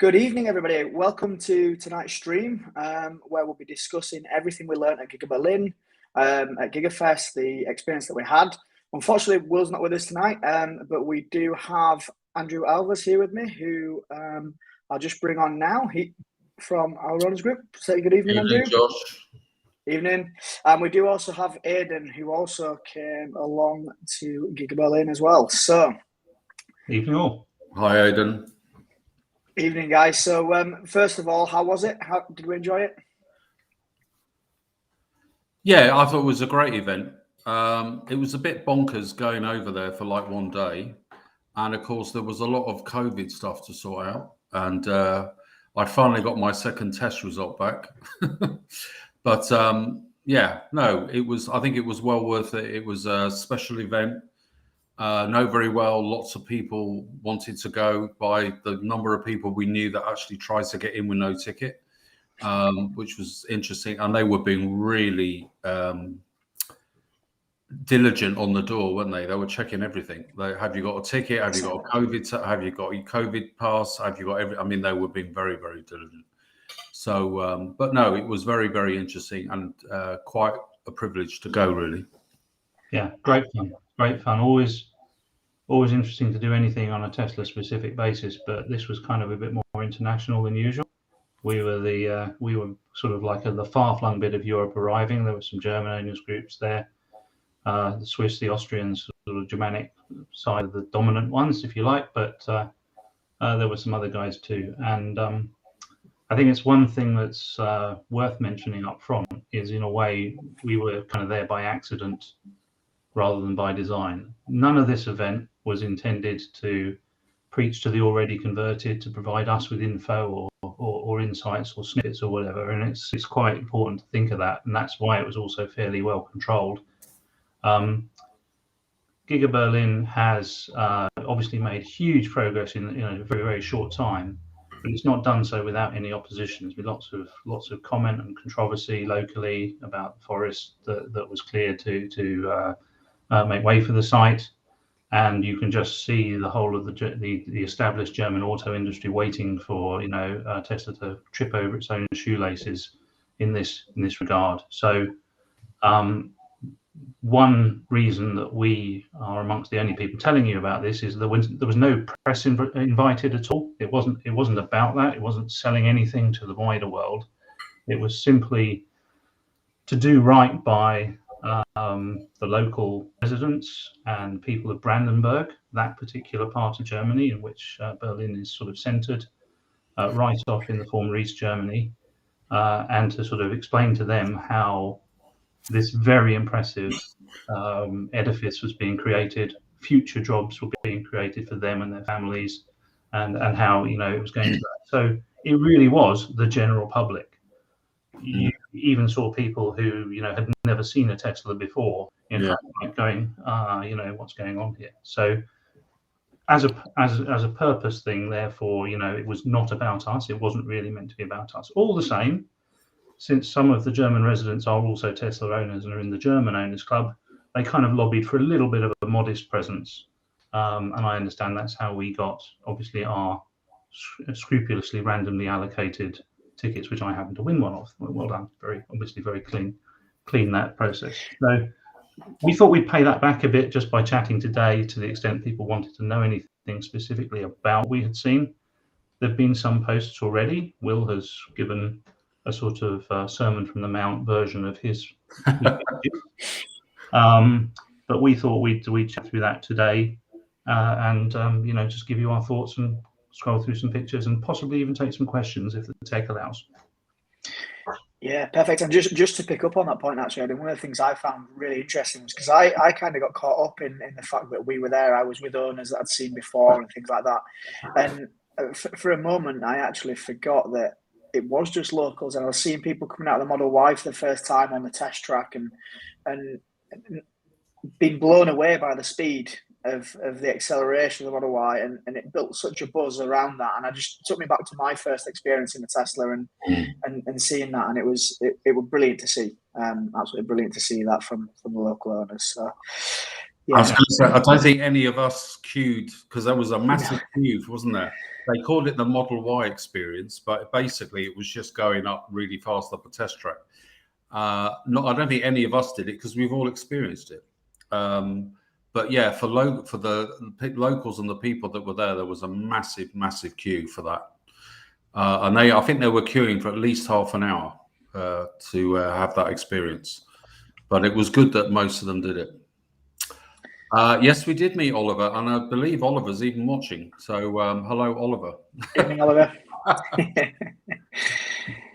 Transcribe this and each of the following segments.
Good evening, everybody. Welcome to tonight's stream, where we'll be discussing everything we learned at Giga Berlin, at GigaFest, the experience that we had. Unfortunately, Will's not with us tonight, but we do have Andrew Alves here with me, who I'll just bring on now. He from our runners group. Say good evening, Andrew. Josh. Evening. We do also have Aidan, who also came along to Giga Berlin as well. So, evening all. Hi, Aidan. Evening, guys. So, first of all, how was it? How did we enjoy it? Yeah, I thought it was a great event. It was a bit bonkers going over there for like one day. And of course, there was a lot of COVID stuff to sort out. And I finally got my second test result back. But yeah, no, I think it was well worth it. It was a special event. Know very well, lots of people wanted to go. By the number of people we knew that actually tried to get in with no ticket, which was interesting. And they were being really diligent on the door, weren't they? They were checking everything. Have you got a ticket? Have you got a COVID? Have you got your COVID pass? Have you got every? I mean, they were being very, very diligent. So, but no, it was very, very interesting and quite a privilege to go, really. Yeah, great fun. Great fun. Always interesting to do anything on a Tesla specific basis, but this was kind of a bit more international than usual. We were sort of like the far-flung bit of Europe arriving. There were some German owners groups there, the Swiss, the Austrians, sort of Germanic side of the dominant ones, if you like, but there were some other guys too. And I think it's one thing that's worth mentioning up front is, in a way, we were kind of there by accident rather than by design. None of this event was intended to preach to the already converted, to provide us with info or insights or snippets or whatever. And it's quite important to think of that. And that's why it was also fairly well controlled. Giga Berlin has obviously made huge progress in a very, very short time, but it's not done so without any opposition. There's been lots of comment and controversy locally about the forest that was cleared to make way for the site, and you can just see the whole of the established German auto industry waiting for Tesla to trip over its own shoelaces in this regard. So one reason that we are amongst the only people telling you about this is there was no press invited at all. It wasn't about that. It wasn't selling anything to the wider world. It was simply to do right by the local residents and people of Brandenburg, that particular part of Germany in which Berlin is sort of centered, right off in the former East Germany, and to sort of explain to them how this very impressive edifice was being created, future jobs were being created for them and their families, and how it was going to that. So it really was the general public. You even saw people who had never seen a Tesla before in front of going, what's going on here? So as a purpose thing, therefore, it was not about us. It wasn't really meant to be about us. All the same, since some of the German residents are also Tesla owners and are in the German Owners Club, they kind of lobbied for a little bit of a modest presence. And I understand that's how we got, obviously, our scrupulously randomly allocated tickets, which I happened to win one of. Well done. Very clean that process. So we thought we'd pay that back a bit just by chatting today, to the extent people wanted to know anything specifically about what we had seen. There've been some posts already. Will has given a sort of sermon from the Mount version of his but we thought we'd chat through that today, and just give you our thoughts and scroll through some pictures and possibly even take some questions if the tech allows. Yeah, perfect. And just to pick up on that point, actually, I think one of the things I found really interesting was because I kind of got caught up in the fact that we were there. I was with owners that I'd seen before and things like that. And for a moment, I actually forgot that it was just locals. And I was seeing people coming out of the Model Y for the first time on the test track and being blown away by the speed of the acceleration of the Model Y, and it built such a buzz around that. And it took me back to my first experience in the Tesla and seeing that, and it was brilliant to see, absolutely brilliant to see that from the local owners. So I was going to say, I don't think any of us queued because there was a massive queue, wasn't there? They called it the Model Y experience, but basically it was just going up really fast up a test track. I don't think any of us did it because we've all experienced it. But yeah, for the locals and the people that were there was a massive queue for that. And I think they were queuing for at least half an hour to have that experience. But it was good that most of them did it. Yes, we did meet Oliver, and I believe Oliver's even watching. So hello, Oliver. Evening, Oliver.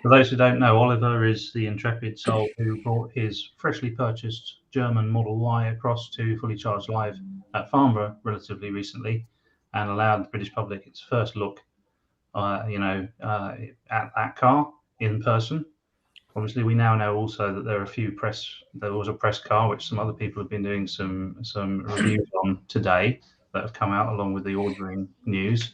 For those who don't know, Oliver is the intrepid soul who brought his freshly purchased German Model Y across to Fully Charged Live at Farnborough relatively recently, and allowed the British public its first look, at that car in person. Obviously, we now know also that there was a press car, which some other people have been doing some reviews on today that have come out along with the ordering news.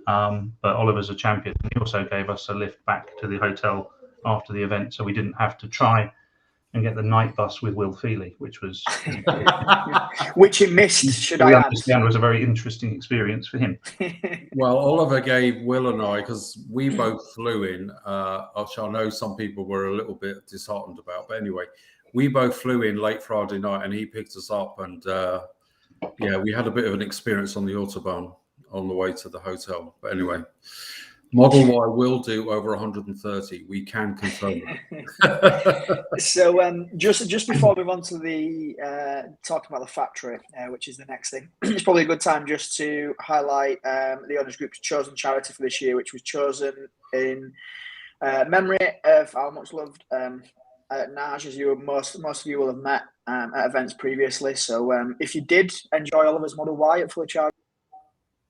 But Oliver's a champion. He also gave us a lift back to the hotel after the event, so we didn't have to try and get the night bus with Will Feely, which was which he missed. Should I understand was a very interesting experience for him. Well, Oliver gave Will and I, because we both flew in, which I know some people were a little bit disheartened about, but anyway, we both flew in late Friday night, and he picked us up, and we had a bit of an experience on the Autobahn on the way to the hotel. But anyway, Model Y will do over 130. We can confirm that. So just before we move on to the talking about the factory, which is the next thing, it's probably a good time just to highlight the Owners Group's chosen charity for this year, which was chosen in memory of our much loved Naj, as most of you will have met at events previously. So if you did enjoy Oliver's Model Y at Fully Charged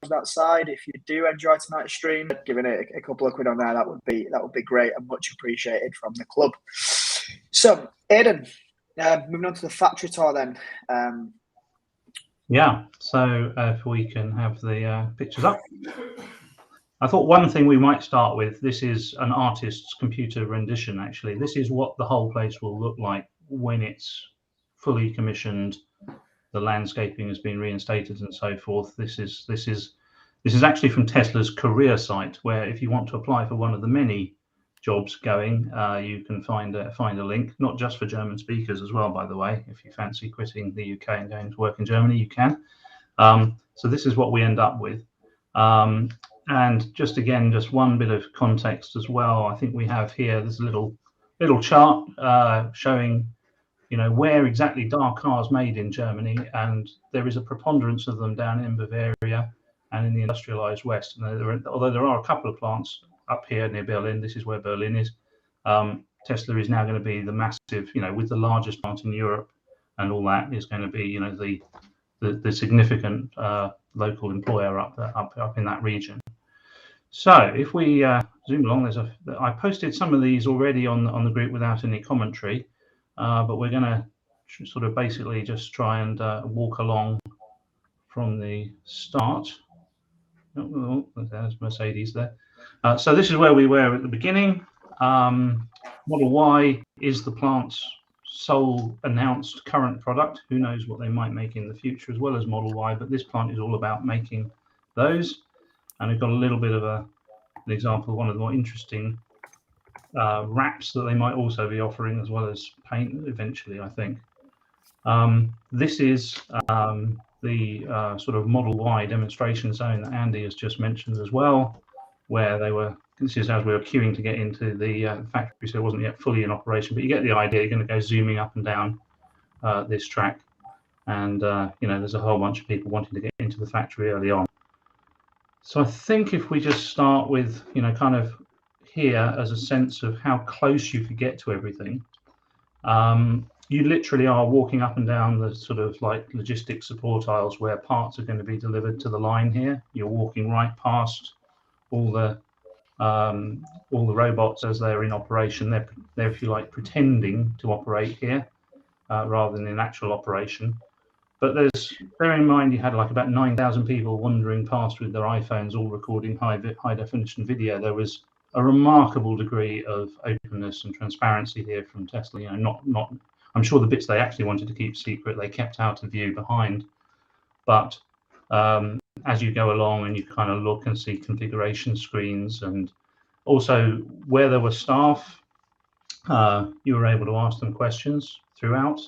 that side, if you do enjoy tonight's stream, giving it a couple of quid on there, that would be great and much appreciated from the club. So Aidan, moving on to the factory tour then. So if we can have the pictures up. I thought one thing we might start with, this is an artist's computer rendition actually. This is what the whole place will look like when it's fully commissioned, the landscaping has been reinstated and so forth. This is actually from Tesla's career site, where if you want to apply for one of the many jobs going, you can find a link, not just for German speakers as well, by the way. If you fancy quitting the UK and going to work in Germany, you can. So this is what we end up with. And just one bit of context as well. I think we have here, there's a little chart showing where exactly are cars made in Germany, and there is a preponderance of them down in Bavaria and in the industrialized West. And although there are a couple of plants up here near Berlin, this is where Berlin is. Tesla is now going to be the massive, with the largest plant in Europe, and all that is going to be, the significant local employer up in that region. So if we zoom along, I posted some of these already on the group without any commentary. But we're going to sort of basically just try and walk along from the start. Oh, there's Mercedes there. So this is where we were at the beginning. Model Y is the plant's sole announced current product. Who knows what they might make in the future as well as Model Y, but this plant is all about making those. And we've got a little bit of an example of one of the more interesting wraps that they might also be offering, as well as paint eventually, I think. This is the sort of Model Y demonstration zone that Andy has just mentioned as well, where this is as we were queuing to get into the factory, so it wasn't yet fully in operation, but you get the idea. You're going to go zooming up and down this track, and there's a whole bunch of people wanting to get into the factory early on. So I think if we just start with, kind of here as a sense of how close you could get to everything. You literally are walking up and down the sort of like logistics support aisles where parts are going to be delivered to the line here. You're walking right past all the robots as they're in operation. They're if you like pretending to operate here rather than in actual operation. But bear in mind, you had like about 9,000 people wandering past with their iPhones, all recording high definition video. There was a remarkable degree of openness and transparency here from Tesla. I'm sure the bits they actually wanted to keep secret, they kept out of view behind. But as you go along and you kind of look and see configuration screens, and also where there were staff, you were able to ask them questions throughout.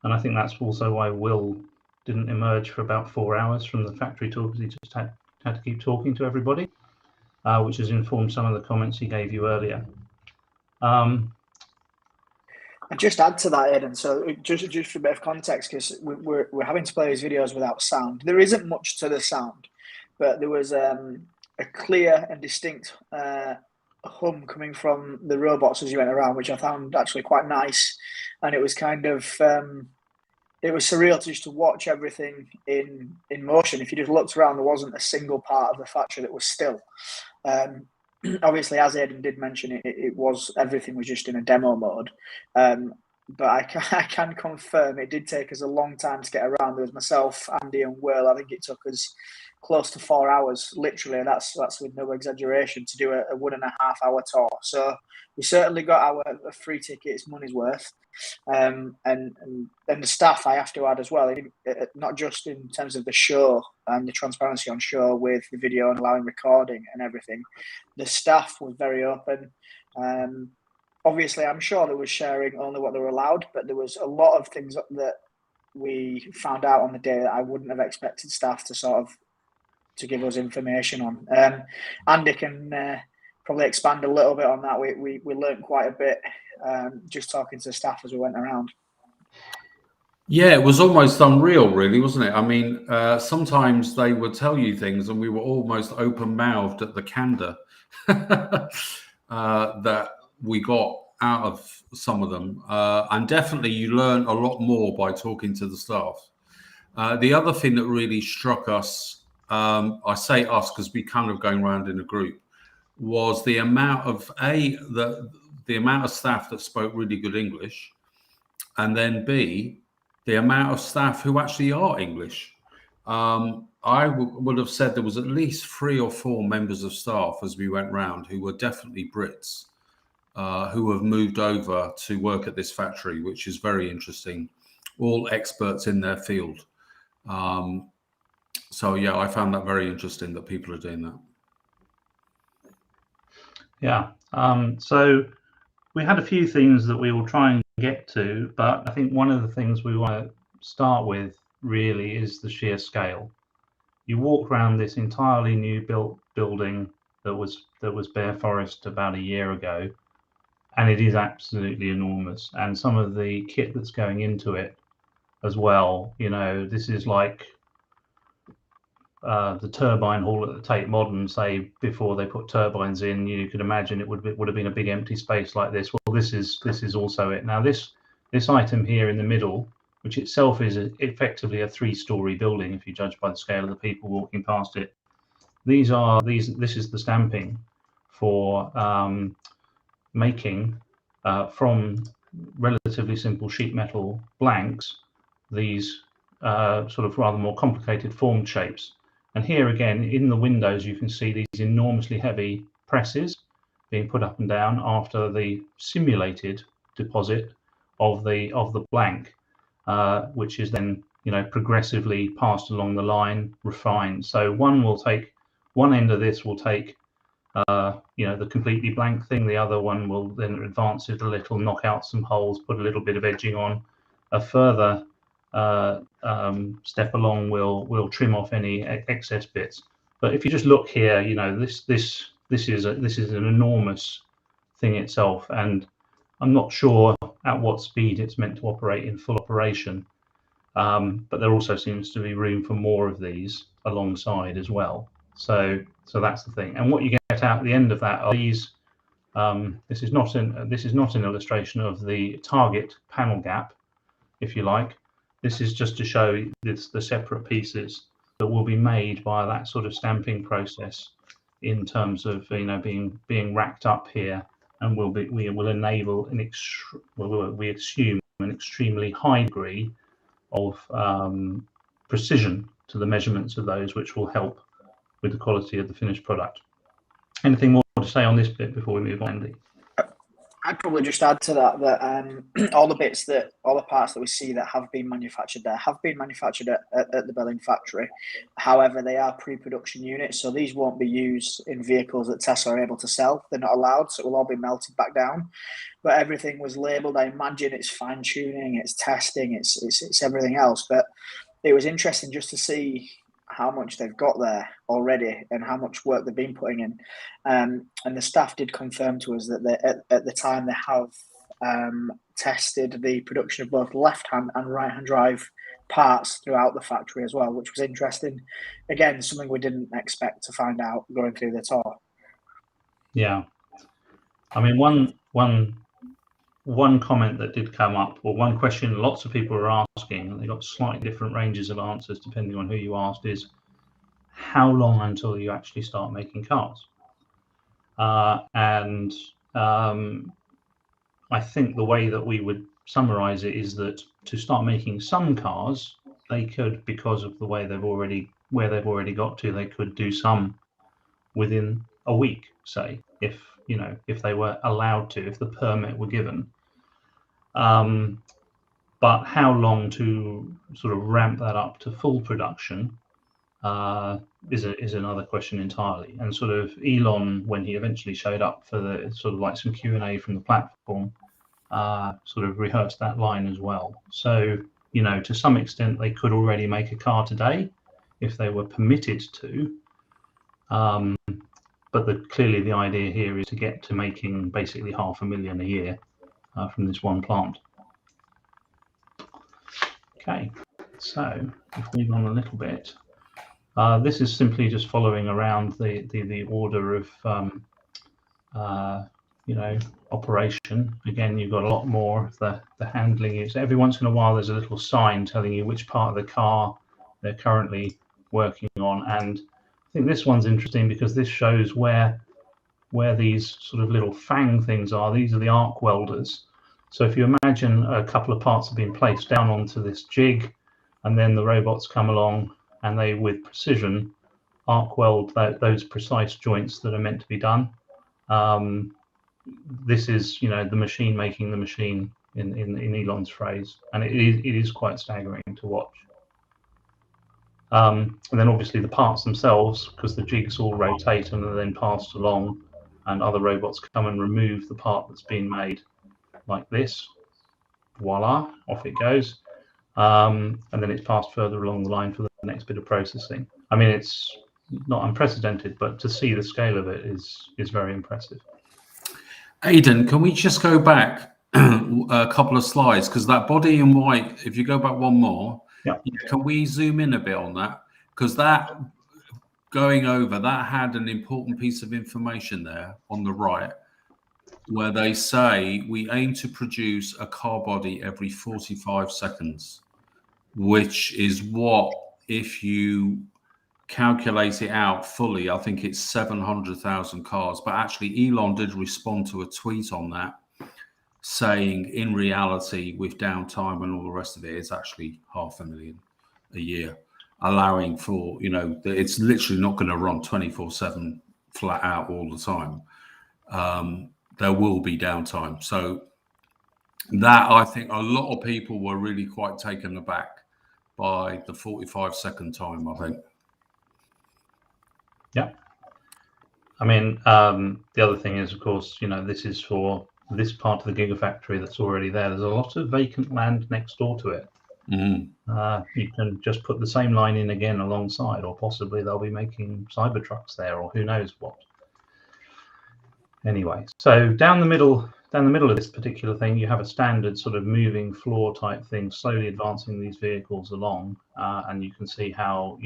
And I think that's also why Will didn't emerge for about 4 hours from the factory tour, because he just had to keep talking to everybody, which has informed some of the comments he gave you earlier. And just add to that, Aidan. So just for a bit of context, because we're having to play these videos without sound. There isn't much to the sound, but there was a clear and distinct hum coming from the robots as you went around, which I found actually quite nice. And it was kind of it was surreal just to watch everything in motion. If you just looked around, there wasn't a single part of the factory that was still. Obviously, as Aidan did mention, it was, everything was just in a demo mode. But I can confirm it did take us a long time to get around. There was myself, Andy, and Will. I think it took us close to 4 hours, literally. That's with no exaggeration, to do a 1.5 hour tour. So we certainly got our free tickets, money's worth. And the staff, I have to add as well, not just in terms of the show and the transparency on show with the video and allowing recording and everything. The staff was very open. Obviously, I'm sure they were sharing only what they were allowed, but there was a lot of things that we found out on the day that I wouldn't have expected staff to give us information on. Andy can probably expand a little bit on that. We learned quite a bit just talking to the staff as we went around. Yeah, it was almost unreal, really, wasn't it? I mean, sometimes they would tell you things and we were almost open-mouthed at the candor that we got out of some of them. And definitely you learn a lot more by talking to the staff. The other thing that really struck us, I say us because we kind of going around in a group, was the amount of the amount of staff that spoke really good English, and then B, the amount of staff who actually are English. I would have said there was at least 3 or 4 members of staff as we went round who were definitely Brits, who have moved over to work at this factory, which is very interesting. All experts in their field. So yeah, I found that very interesting that people are doing that. Yeah. So we had a few things that we will try and get to, but I think one of the things we want to start with really is the sheer scale. You walk around this entirely new built building that was bare forest about a year ago, and it is absolutely enormous. And some of the kit that's going into it as well, you know, this is like the turbine hall at the Tate Modern, say, before they put turbines in. You could imagine it would have been a big empty space like this. Well, this is also it. Now this item here in the middle, which itself is effectively a 3-story building if you judge by the scale of the people walking past it. This is the stamping for making from relatively simple sheet metal blanks these sort of rather more complicated formed shapes. And here again, in the windows, you can see these enormously heavy presses being put up and down after the simulated deposit of the blank, which is then, you know, progressively passed along the line, refined. So one end of this will take you know, the completely blank thing. The other one will then advance it a little, knock out some holes, put a little bit of edging on. A further step along will trim off any excess bits. But if you just look here, you know, this is an enormous thing itself, and I'm not sure at what speed it's meant to operate in full operation. But there also seems to be room for more of these alongside as well. So that's the thing. And what you get out at the end of that are these. This is not an illustration of the target panel gap, if you like. This is just to show the separate pieces that will be made by that sort of stamping process, in terms of, you know, being racked up here, and we will enable we assume an extremely high degree of precision to the measurements of those, which will help with the quality of the finished product. Anything more to say on this bit before we move on, Andy? I'd probably just add to that all the parts that we see that have been manufactured there have been manufactured at the Berlin factory. However, they are pre-production units, so these won't be used in vehicles that Tesla are able to sell. They're not allowed, so it will all be melted back down. But everything was labelled. I imagine it's fine tuning, it's testing, it's everything else. But it was interesting just to see how much they've got there already and how much work they've been putting in. And the staff did confirm to us that at the time they have tested the production of both left-hand and right-hand drive parts throughout the factory as well, which was interesting. Again, something we didn't expect to find out going through the tour. Yeah. I mean, one comment that did come up, or one question lots of people are asking, and they got slightly different ranges of answers depending on who you asked, is how long until you actually start making cars? And I think the way that we would summarize it is that to start making some cars, they could, because of the way they've already got to, they could do some within a week, say, if they were allowed to, if the permit were given. But how long to sort of ramp that up to full production is another question entirely. And sort of Elon, when he eventually showed up for the sort of like some Q&A from the platform, sort of rehearsed that line as well. So, to some extent, they could already make a car today if they were permitted to. But clearly the idea here is to get to making basically 500,000 a year from this one plant. Okay, so if we move on a little bit, this is simply just following around the order of operation. Again, you've got a lot more of the handling. So every once in a while there's a little sign telling you which part of the car they're currently working on, and I think this one's interesting because this shows where these sort of little fang things are. These are the arc welders. So if you imagine a couple of parts have been placed down onto this jig, and then the robots come along and they, with precision, arc weld those precise joints that are meant to be done. This is, the machine making the machine in Elon's phrase, and it is quite staggering to watch. And then obviously the parts themselves, because the jigs all rotate and are then passed along, and other robots come and remove the part that's been made, like this. Voila, off it goes. And then it's passed further along the line for the next bit of processing. I mean, it's not unprecedented, but to see the scale of it is very impressive. Aidan, can we just go back a couple of slides? Because that body in white, if you go back one more, yeah. Can we zoom in a bit on that? Because that, going over, that had an important piece of information there on the right, where they say we aim to produce a car body every 45 seconds, which is what, if you calculate it out fully, I think it's 700,000 cars. But actually, Elon did respond to a tweet on that, saying in reality, with downtime and all the rest of it, it's actually 500,000 a year, allowing for, it's literally not going to run 24/7 flat out all the time. There will be downtime. So that, I think a lot of people were really quite taken aback by the 45-second time, I think. Yeah. I mean, the other thing is, of course, this is for this part of the Gigafactory that's already there. There's a lot of vacant land next door to it. You can just put the same line in again alongside, or possibly they'll be making Cybertrucks there, or who knows what. Anyway, so down the middle of this particular thing, you have a standard sort of moving floor type thing, slowly advancing these vehicles along, and you can see how,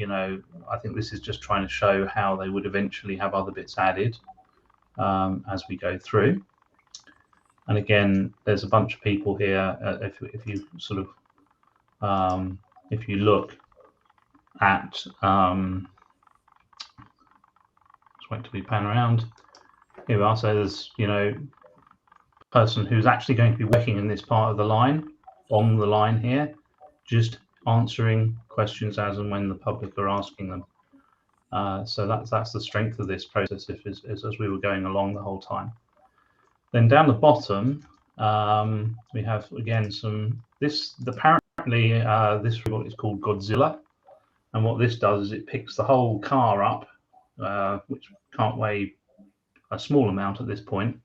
I think this is just trying to show how they would eventually have other bits added as we go through. And again, there's a bunch of people here. If you sort of, if you look at, just wait till we pan around. Here we are. So there's, person who's actually going to be working in this part of the line, on the line here, just answering questions as and when the public are asking them. So that's the strength of this process as we were going along the whole time. Then down the bottom, we have again apparently this robot is called Godzilla, and what this does is it picks the whole car up, which can't weigh a small amount at this point,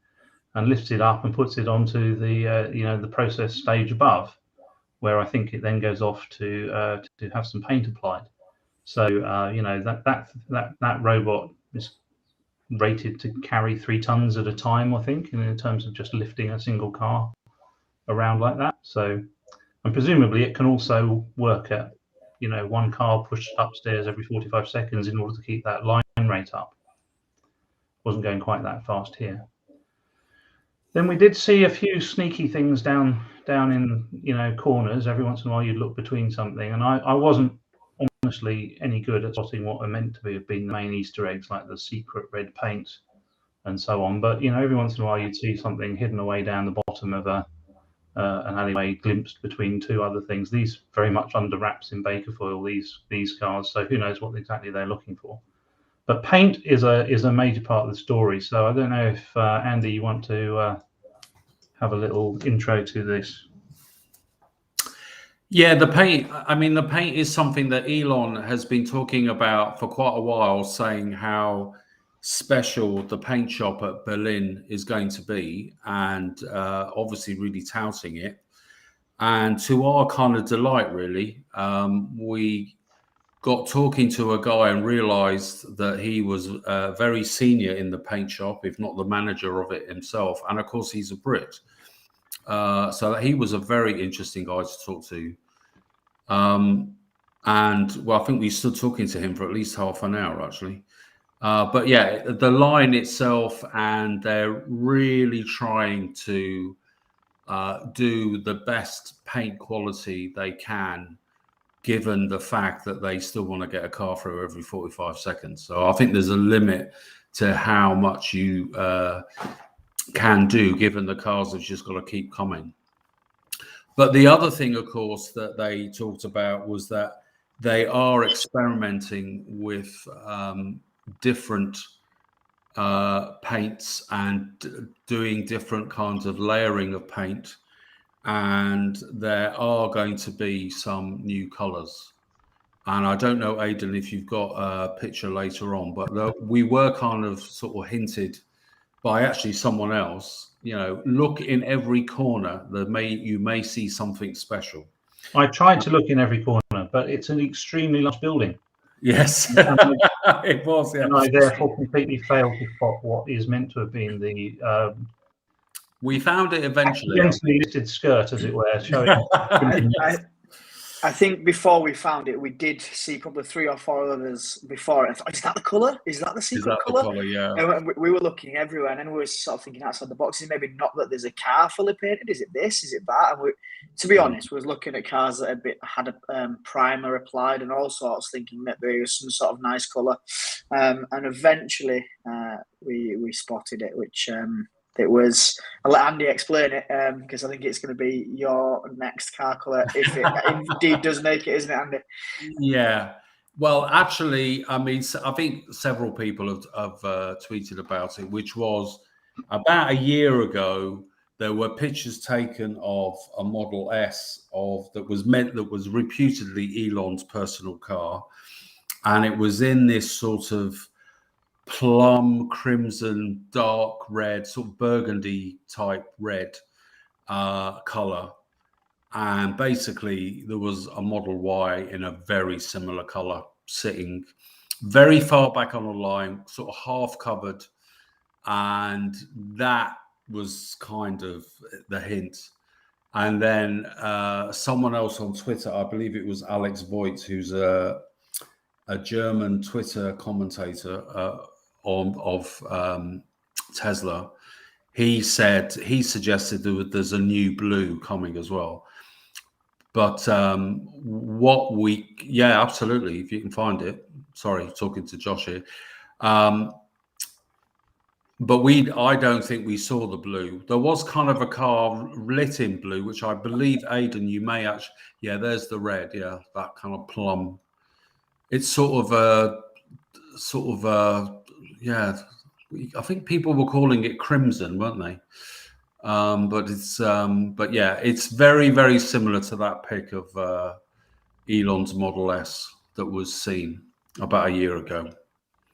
and lifts it up and puts it onto the the process stage above, where I think it then goes off to have some paint applied. So that robot is rated to carry 3 tons at a time, I think, in terms of just lifting a single car around like that. So, and presumably it can also work at, one car pushed upstairs every 45 seconds in order to keep that line rate up. Wasn't going quite that fast here. Then we did see a few sneaky things down in corners. Every once in a while you'd look between something, and I wasn't honestly any good at spotting what are meant to have been the main Easter eggs, like the secret red paint and so on. But every once in a while you'd see something hidden away down the bottom of an alleyway, glimpsed between 2 other things. These very much under wraps in baker foil, these cars. So who knows what exactly they're looking for. But paint is a major part of the story. So I don't know if Andy, you want to have a little intro to this. Yeah, the paint. I mean, the paint is something that Elon has been talking about for quite a while, saying how special the paint shop at Berlin is going to be, and obviously really touting it. And to our kind of delight, really, we got talking to a guy and realized that he was very senior in the paint shop, if not the manager of it himself. And of course, he's a Brit. So he was a very interesting guy to talk to. And well, I think we stood talking to him for at least half an hour, actually. But yeah, the line itself, and they're really trying to do the best paint quality they can, given the fact that they still want to get a car through every 45 seconds. So I think there's a limit to how much you can do, given the cars have just got to keep coming. But the other thing, of course, that they talked about was that they are experimenting with different paints and doing different kinds of layering of paint. And there are going to be some new colors. And I don't know, Aidan, if you've got a picture later on, but we were kind of sort of hinted by actually someone else, look in every corner. You may see something special. I tried to look in every corner, but it's an extremely large building. Yes, it was. Yeah. And I therefore completely failed to spot what is meant to have been the we found it eventually. Lifted skirt, as it were, showing. I think before we found it, we did see probably 3 or 4 others before. And I thought, is that the colour? Is that the secret colour? Yeah. And we were looking everywhere, and then we were sort of thinking outside the box. Maybe not that there's a car fully painted. Is it this? Is it that? And to be honest, we was looking at cars that had a primer applied and all sorts, thinking that there was some sort of nice colour. And eventually, we spotted it, which. It was. I'll let Andy explain it because I think it's going to be your next car colour if it indeed does make it, isn't it, Andy? Yeah. Well, actually, I mean, I think several people have tweeted about it, which was about a year ago. There were pictures taken of a Model S that was reputedly Elon's personal car, and it was in this sort of plum crimson, dark red, sort of burgundy type red color. And basically there was a Model Y in a very similar color sitting very far back on the line, sort of half covered. And that was kind of the hint. And then someone else on Twitter, I believe it was Alex Voigt, who's a German Twitter commentator of Tesla, he suggested there's a new blue coming as well. But absolutely, if you can find it. Sorry, talking to Josh here. But I don't think we saw the blue. There was kind of a car lit in blue, which I believe, Aidan, you may actually. Yeah, there's the red. Yeah, that kind of plum. It's sort of I think people were calling it crimson, weren't they? But yeah, it's very, very similar to that pic of Elon's Model S that was seen about a year ago.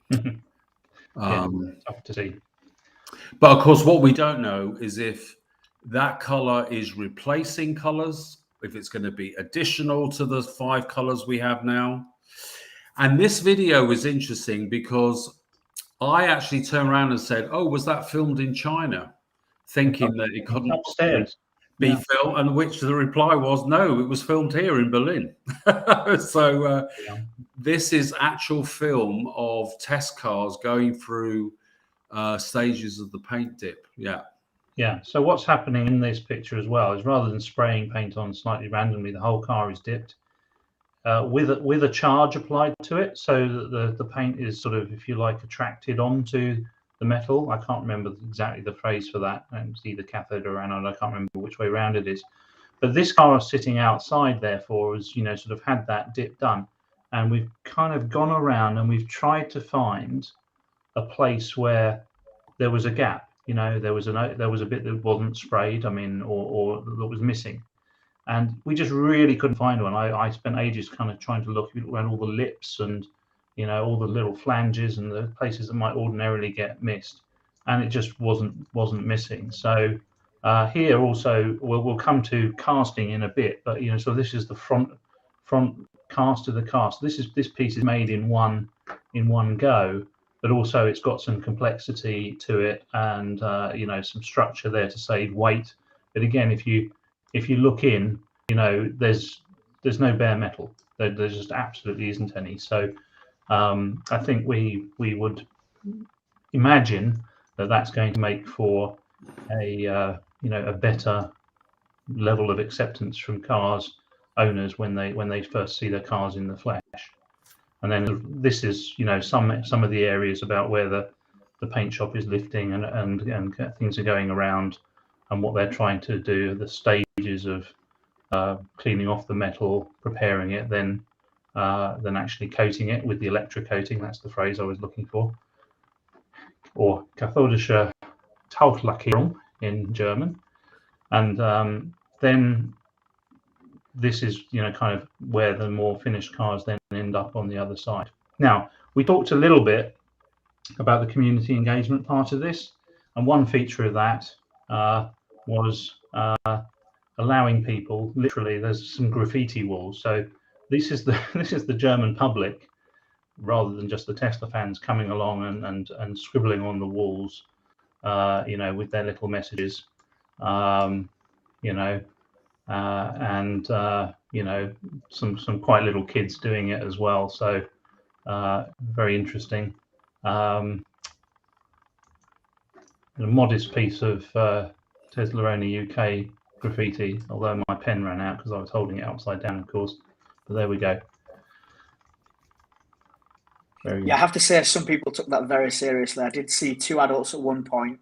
Yeah, tough to see. But of course, what we don't know is if that color is replacing colors, if it's going to be additional to the 5 colors we have now. And this video was interesting because I actually turned around and said, "Oh, was that filmed in China?" Thinking that it couldn't upstairs be filmed, and which the reply was, "No, it was filmed here in Berlin." So this is actual film of test cars going through stages of the paint dip. Yeah. So what's happening in this picture as well is rather than spraying paint on slightly randomly, the whole car is dipped with a charge applied to it, so that the paint is sort of, if you like, attracted onto the metal. I can't remember exactly the phrase for that. It's either cathode or anode. I can't remember which way around it is. But this car sitting outside, therefore, has sort of had that dip done, and we've kind of gone around and we've tried to find a place where there was a gap. There was a bit that wasn't sprayed. I mean, or that was missing. And we just really couldn't find one. I spent ages kind of trying to look around all the lips and all the little flanges and the places that might ordinarily get missed, and it just wasn't missing. So here also we'll come to casting in a bit, but so this is the front cast of the car. So this piece is made in one go, but also it's got some complexity to it and some structure there to save weight. But again, if you look in, there's no bare metal. There just absolutely isn't any. So I think we would imagine that that's going to make for a better level of acceptance from cars owners when they first see their cars in the flesh. And then this is some of the areas about where the paint shop is lifting and things are going around, and what they're trying to do, the stages of cleaning off the metal, preparing it, then actually coating it with the electrocoating. That's the phrase I was looking for, or kathodische Tauchlackierung in German. And then this is kind of where the more finished cars then end up on the other side. Now, we talked a little bit about the community engagement part of this, and one feature of that was allowing people, literally, there's some graffiti walls. So this is the German public, rather than just the Tesla fans coming along and scribbling on the walls, with their little messages, and some quite little kids doing it as well. So very interesting. A modest piece of Tesla Only UK graffiti, although my pen ran out because I was holding it upside down, of course. But there we go. Yeah, I have to say some people took that very seriously. I did see 2 adults at one point.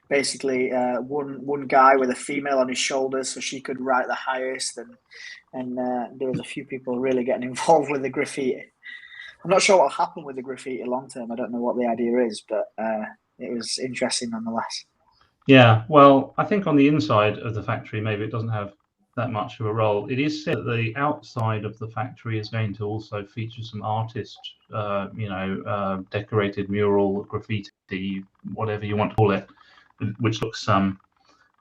Basically, one guy with a female on his shoulders so she could write the highest, and there was a few people really getting involved with the graffiti. I'm not sure what'll happen with the graffiti long term. I don't know what the idea is, but it was interesting nonetheless. Yeah, well, I think on the inside of the factory, maybe it doesn't have that much of a role. It is said that the outside of the factory is going to also feature some artist, decorated mural, graffiti, whatever you want to call it, which looks, like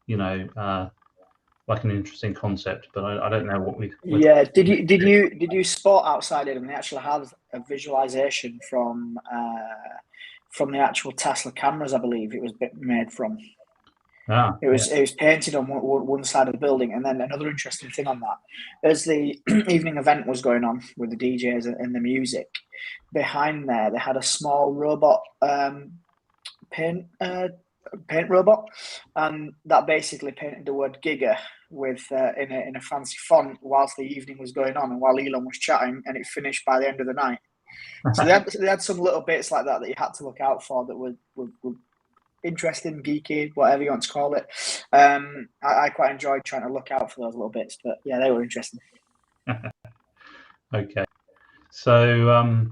an interesting concept. But I don't know what we. Yeah, did you spot outside it, and they actually had a visualization from the actual Tesla cameras, I believe it was made from. It was painted on one side of the building, and then another interesting thing on that, as the evening event was going on with the DJs and the music, behind there they had a small robot paint robot, and that basically painted the word Giga with in a fancy font whilst the evening was going on and while Elon was chatting, and it finished by the end of the night. So they had some little bits like that you had to look out for that were interesting, geeky, whatever you want to call it. I quite enjoyed trying to look out for those little bits, but yeah, they were interesting. Okay, so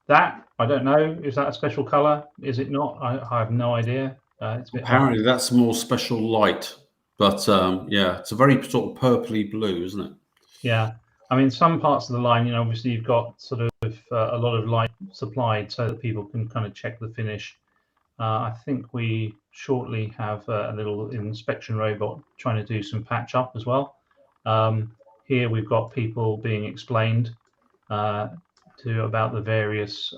That I don't know. Is that a special color? Is it not? I have no idea. It's a bit hard. Apparently, that's more special light. But yeah, it's a very sort of purpley blue, isn't it? Yeah, I mean, some parts of the line, obviously you've got sort of a lot of light supplied so that people can kind of check the finish. I think we shortly have a little inspection robot trying to do some patch up as well. Here we've got people being explained about the various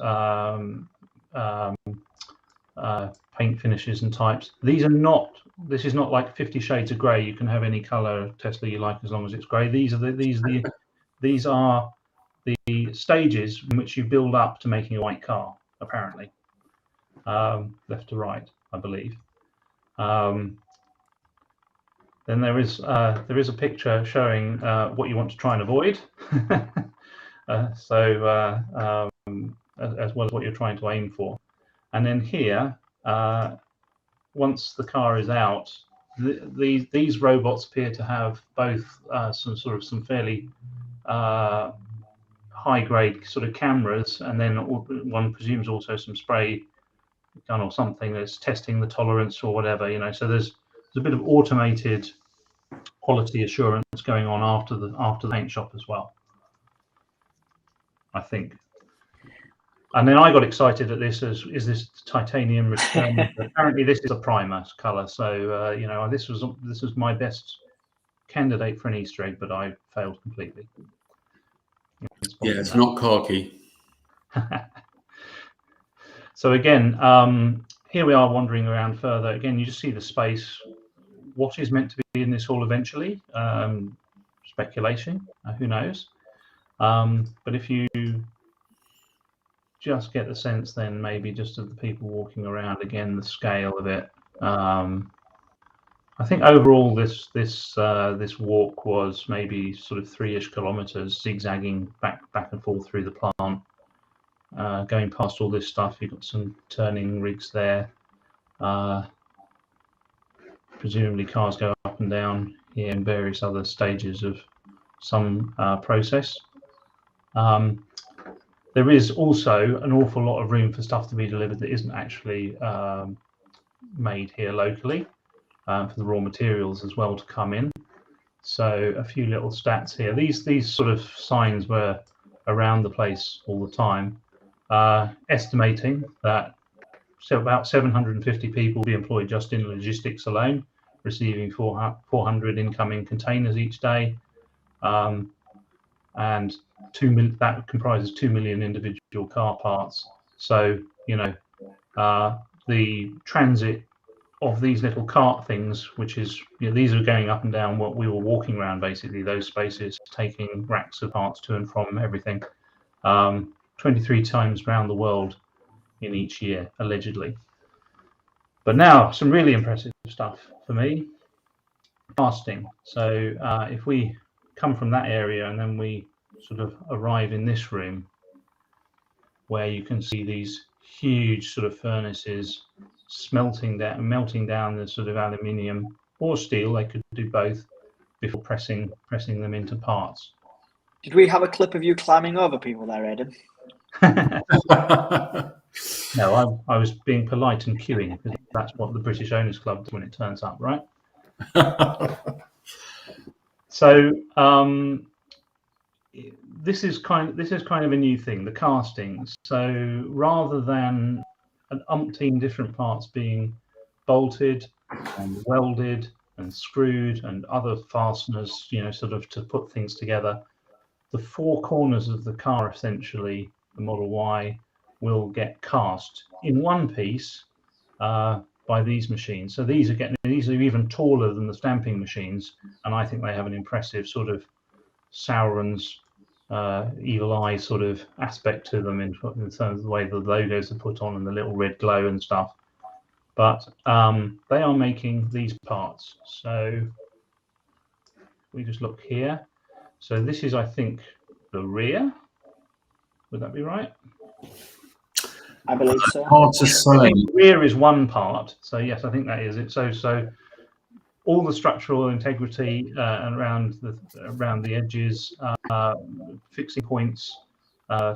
paint finishes and types. This is not like 50 Shades of Grey. You can have any color Tesla you like as long as it's grey. These are the stages in which you build up to making a white car, apparently. Left to right, I believe. Then there is a picture showing what you want to try and avoid, as well as what you're trying to aim for. And then here, once the car is out, these robots appear to have both some fairly high-grade sort of cameras, and then one presumes also some spray gun or something that's testing the tolerance or whatever. So there's a bit of automated quality assurance going on after the paint shop as well, I think. And then I got excited at this is this titanium return. Apparently this is a primer color, so this was my best candidate for an Easter egg, but I failed completely. It's not khaki. So again, here we are wandering around further. Again, you just see the space. What is meant to be in this hall eventually? Speculation. Who knows? But if you just get the sense, then maybe just of the people walking around, again, the scale of it. I think overall this walk was maybe sort of 3-ish kilometers, zigzagging back and forth through the plant, going past all this stuff. You've got some turning rigs there. Presumably cars go up and down here in various other stages of some process. There is also an awful lot of room for stuff to be delivered that isn't actually made here locally, for the raw materials as well to come in. So a few little stats here. These sort of signs were around the place all the time, estimating that about 750 people will be employed just in logistics alone, receiving 400 incoming containers each day, and that comprises 2 million individual car parts. So the transit of these little cart things, which is these are going up and down what we were walking around, basically those spaces, taking racks of parts to and from everything, 23 times around the world in each year, allegedly. But now some really impressive stuff for me. Casting. So if we come from that area and then we sort of arrive in this room, where you can see these huge sort of furnaces melting down the sort of aluminium or steel. They could do both before pressing them into parts. Did we have a clip of you climbing over people there, Aidan? No, I was being polite and queuing, because that's what the British Owners Club does when it turns up, right? So this is kind of a new thing, the castings. So rather than an umpteen different parts being bolted and welded and screwed and other fasteners, sort of to put things together, the 4 corners of the car, essentially, the Model Y, will get cast in one piece by these machines. So these are even taller than the stamping machines, and I think they have an impressive sort of Sauron's evil eye sort of aspect to them in terms of the way the logos are put on and the little red glow and stuff. But they are making these parts. So we just look here. So this is, I think, the rear. Would that be right? I believe so. Hard to say. I think the rear is one part. So yes, I think that is it. So all the structural integrity around the edges, fixing points,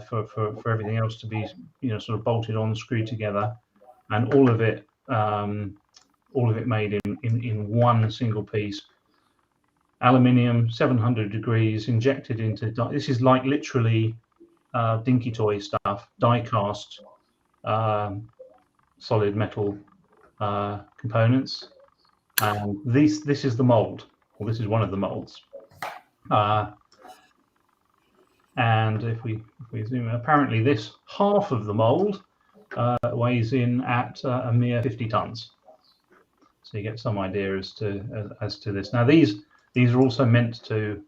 for everything else to be, you know, sort of bolted on, screwed together, and all of it made in one single piece. Aluminium, 700 degrees, injected into. This is like literally dinky toy stuff, die cast solid metal components. And this is the mold, or this is one of the molds. And if we zoom in, apparently this half of the mold weighs in at a mere 50 tons. So you get some idea as to this. Now these are also meant to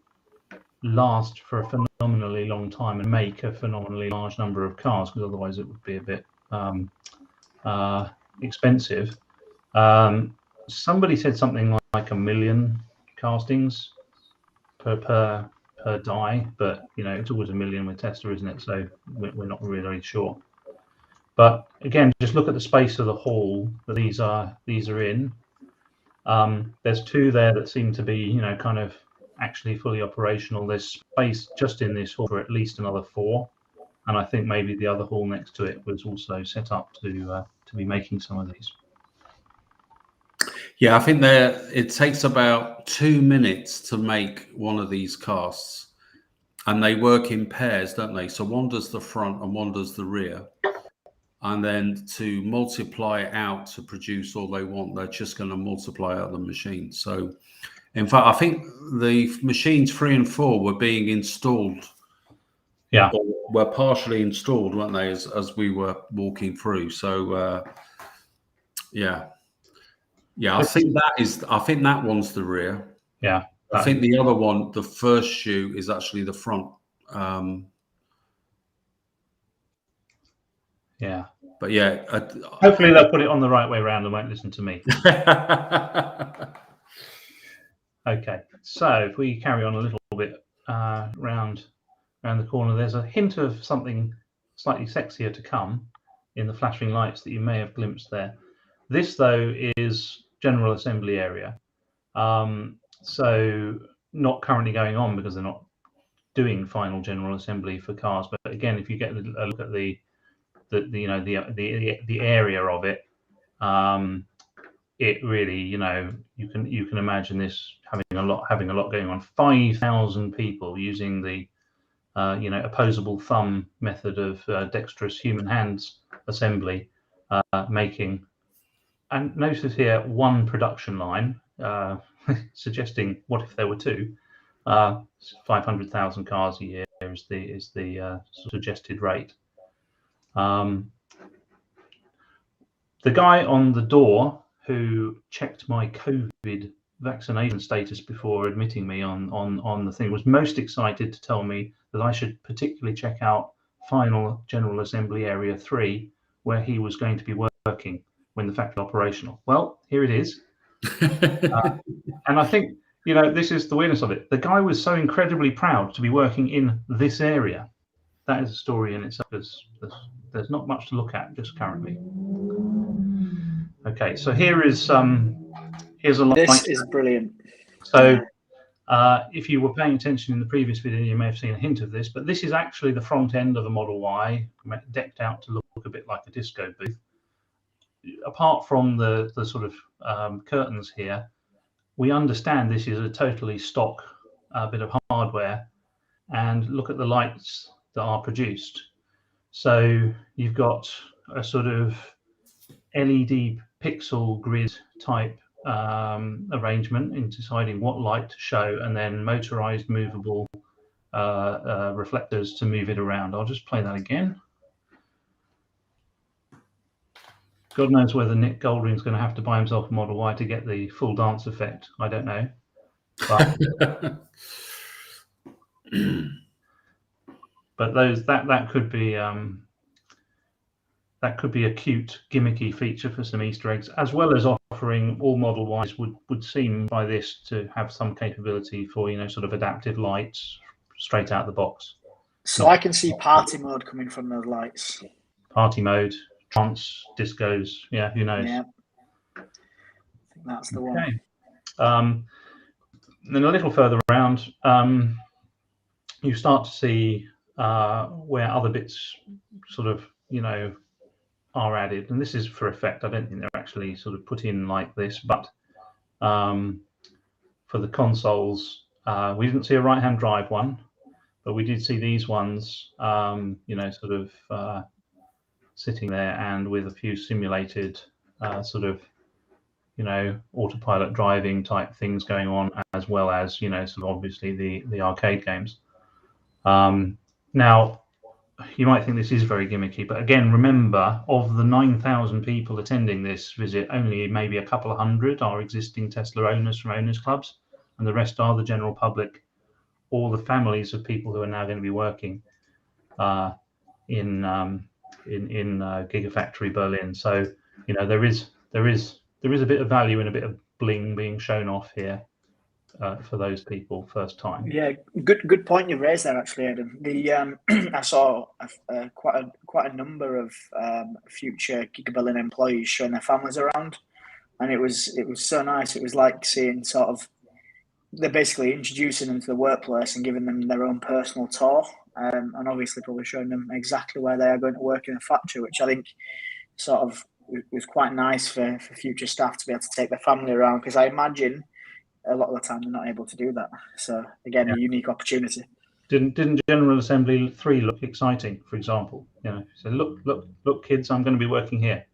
last for a phenomenally long time and make a phenomenally large number of cars, because otherwise it would be a bit expensive. Somebody said something like 1 million castings per die, but you know, it's always 1 million with Tesla, isn't it? So we're not really sure. But again, just look at the space of the hall that these are in. There's 2 there that seem to be, you know, kind of actually fully operational. There's space just in this hall for at least another 4, and I think maybe the other hall next to it was also set up to be making some of these. Yeah, I think it takes about 2 minutes to make one of these casts, and they work in pairs, don't they? So one does the front and one does the rear, and then to multiply it out to produce all they want, they're just going to multiply out the machine. So in fact, I think the machines 3 and 4 were being installed. Yeah, were partially installed, weren't they, as we were walking through. So yeah, I think that one's the rear. Yeah, I think the other one, the first shoe, is actually the front. Yeah, but yeah, hopefully they'll put it on the right way around and won't listen to me. Okay, so if we carry on a little bit round the corner, there's a hint of something slightly sexier to come in the flashing lights that you may have glimpsed there. This, though, is general assembly area. So not currently going on because they're not doing final general assembly for cars. But again, if you get a look at the area of it, it really, you know, you can imagine this having a lot going on. 5,000 people using the opposable thumb method of dexterous human hands assembly, making. And notice here 1 production line, suggesting what if there were 2? 500,000 cars a year is the suggested rate. The guy on the door who checked my COVID vaccination status before admitting me on the thing was most excited to tell me that I should particularly check out final general assembly area 3, where he was going to be working when the factory operational. Well, here it is. And I think, you know, this is the weirdness of it. The guy was so incredibly proud to be working in this area. That is a story in itself. There's not much to look at just currently. Okay, so here's a light. This is brilliant. So if you were paying attention in the previous video, you may have seen a hint of this, but this is actually the front end of a Model Y, decked out to look a bit like a disco booth. Apart from the sort of curtains here, we understand this is a totally stock bit of hardware, and look at the lights that are produced. So you've got a sort of LED pixel grid type arrangement in deciding what light to show, and then motorized movable reflectors to move it around. I'll just play that again. God knows whether Nick Goldring's going to have to buy himself a Model Y to get the full dance effect. I don't know. But, but that could be a cute gimmicky feature for some Easter eggs, as well as offering all Model Ys would seem by this to have some capability for, you know, sort of adaptive lights straight out the box. So I can see party mode coming from those lights. Party mode, trance, discos, yeah, who knows? Yeah, I think that's the one. Okay. Then a little further around, you start to see where other bits sort of, are added. And this is for effect. I don't think they're actually sort of put in like this, but for the consoles, we didn't see a right-hand drive one, but we did see these ones, sort of sitting there and with a few simulated sort of, autopilot driving type things going on, as well as, sort of obviously the arcade games. Now, you might think this is very gimmicky, but again, remember, of the 9,000 people attending this visit, only maybe a couple of hundred are existing Tesla owners from owners clubs, and the rest are the general public or the families of people who are now going to be working in Gigafactory Berlin. So, there is a bit of value and a bit of bling being shown off here for those people first time. Yeah, good point you raised there, actually, Aidan. I saw quite a number of future Giga Berlin employees showing their families around, and it was so nice. It was like seeing sort of, they're basically introducing them to the workplace and giving them their own personal tour, and obviously probably showing them exactly where they are going to work in the factory, which I think sort of was quite nice for future staff to be able to take their family around, because I imagine a lot of the time they're not able to do that. So again, a unique opportunity. Didn't General Assembly 3 look exciting, for example? So look, kids, I'm going to be working here.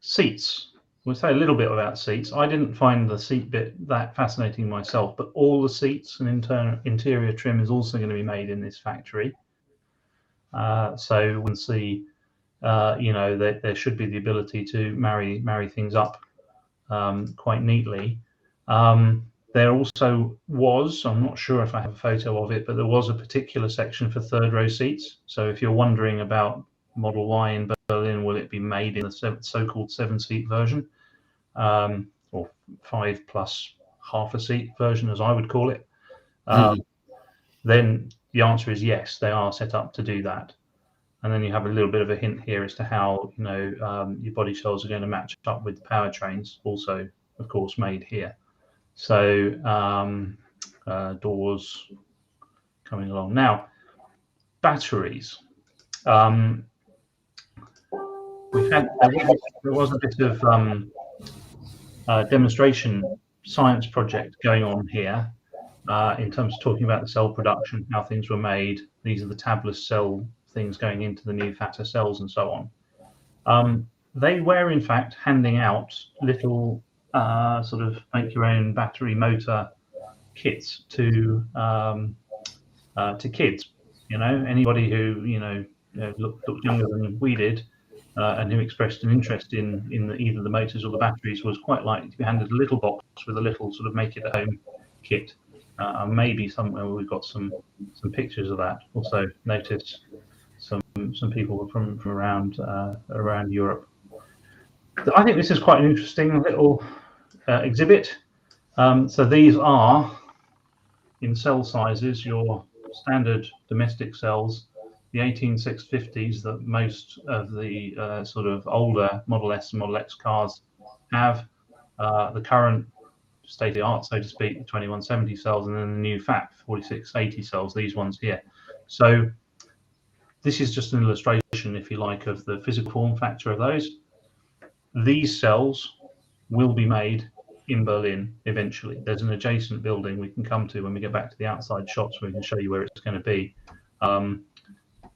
Seats. We'll say a little bit about seats. I didn't find the seat bit that fascinating myself, but all the seats and interior trim is also going to be made in this factory. So we'll see. There should be the ability to marry things up quite neatly. There also was, I'm not sure if I have a photo of it, but there was a particular section for third row seats. So if you're wondering about Model Y in Berlin, will it be made in the so-called 7-seat version, or 5 plus half a seat version, as I would call it? Then the answer is yes, they are set up to do that. And then you have a little bit of a hint here as to how your body shells are going to match up with the powertrains, also, of course, made here. So doors coming along now. Batteries. There was a bit of demonstration science project going on here in terms of talking about the cell production, how things were made. These are the tabless cell things going into the new fatter cells and so on. They were in fact handing out little sort of make your own battery motor kits to kids. Anybody who looked younger than we did and who expressed an interest in either the motors or the batteries was quite likely to be handed a little box with a little sort of make it at home kit. Maybe somewhere we've got some pictures of that. Also noticed some people from around Europe. I think this is quite an interesting little exhibit. So these are in cell sizes your standard domestic cells, the 18650s that most of the sort of older Model S and Model X cars have, the current state of the art, so to speak, the 2170 cells, and then the new fat 4680 cells, these ones here. So this is just an illustration, if you like, of the physical form factor of those. These cells will be made in Berlin eventually. There's an adjacent building we can come to when we get back to the outside shots, where we can show you where it's going to be.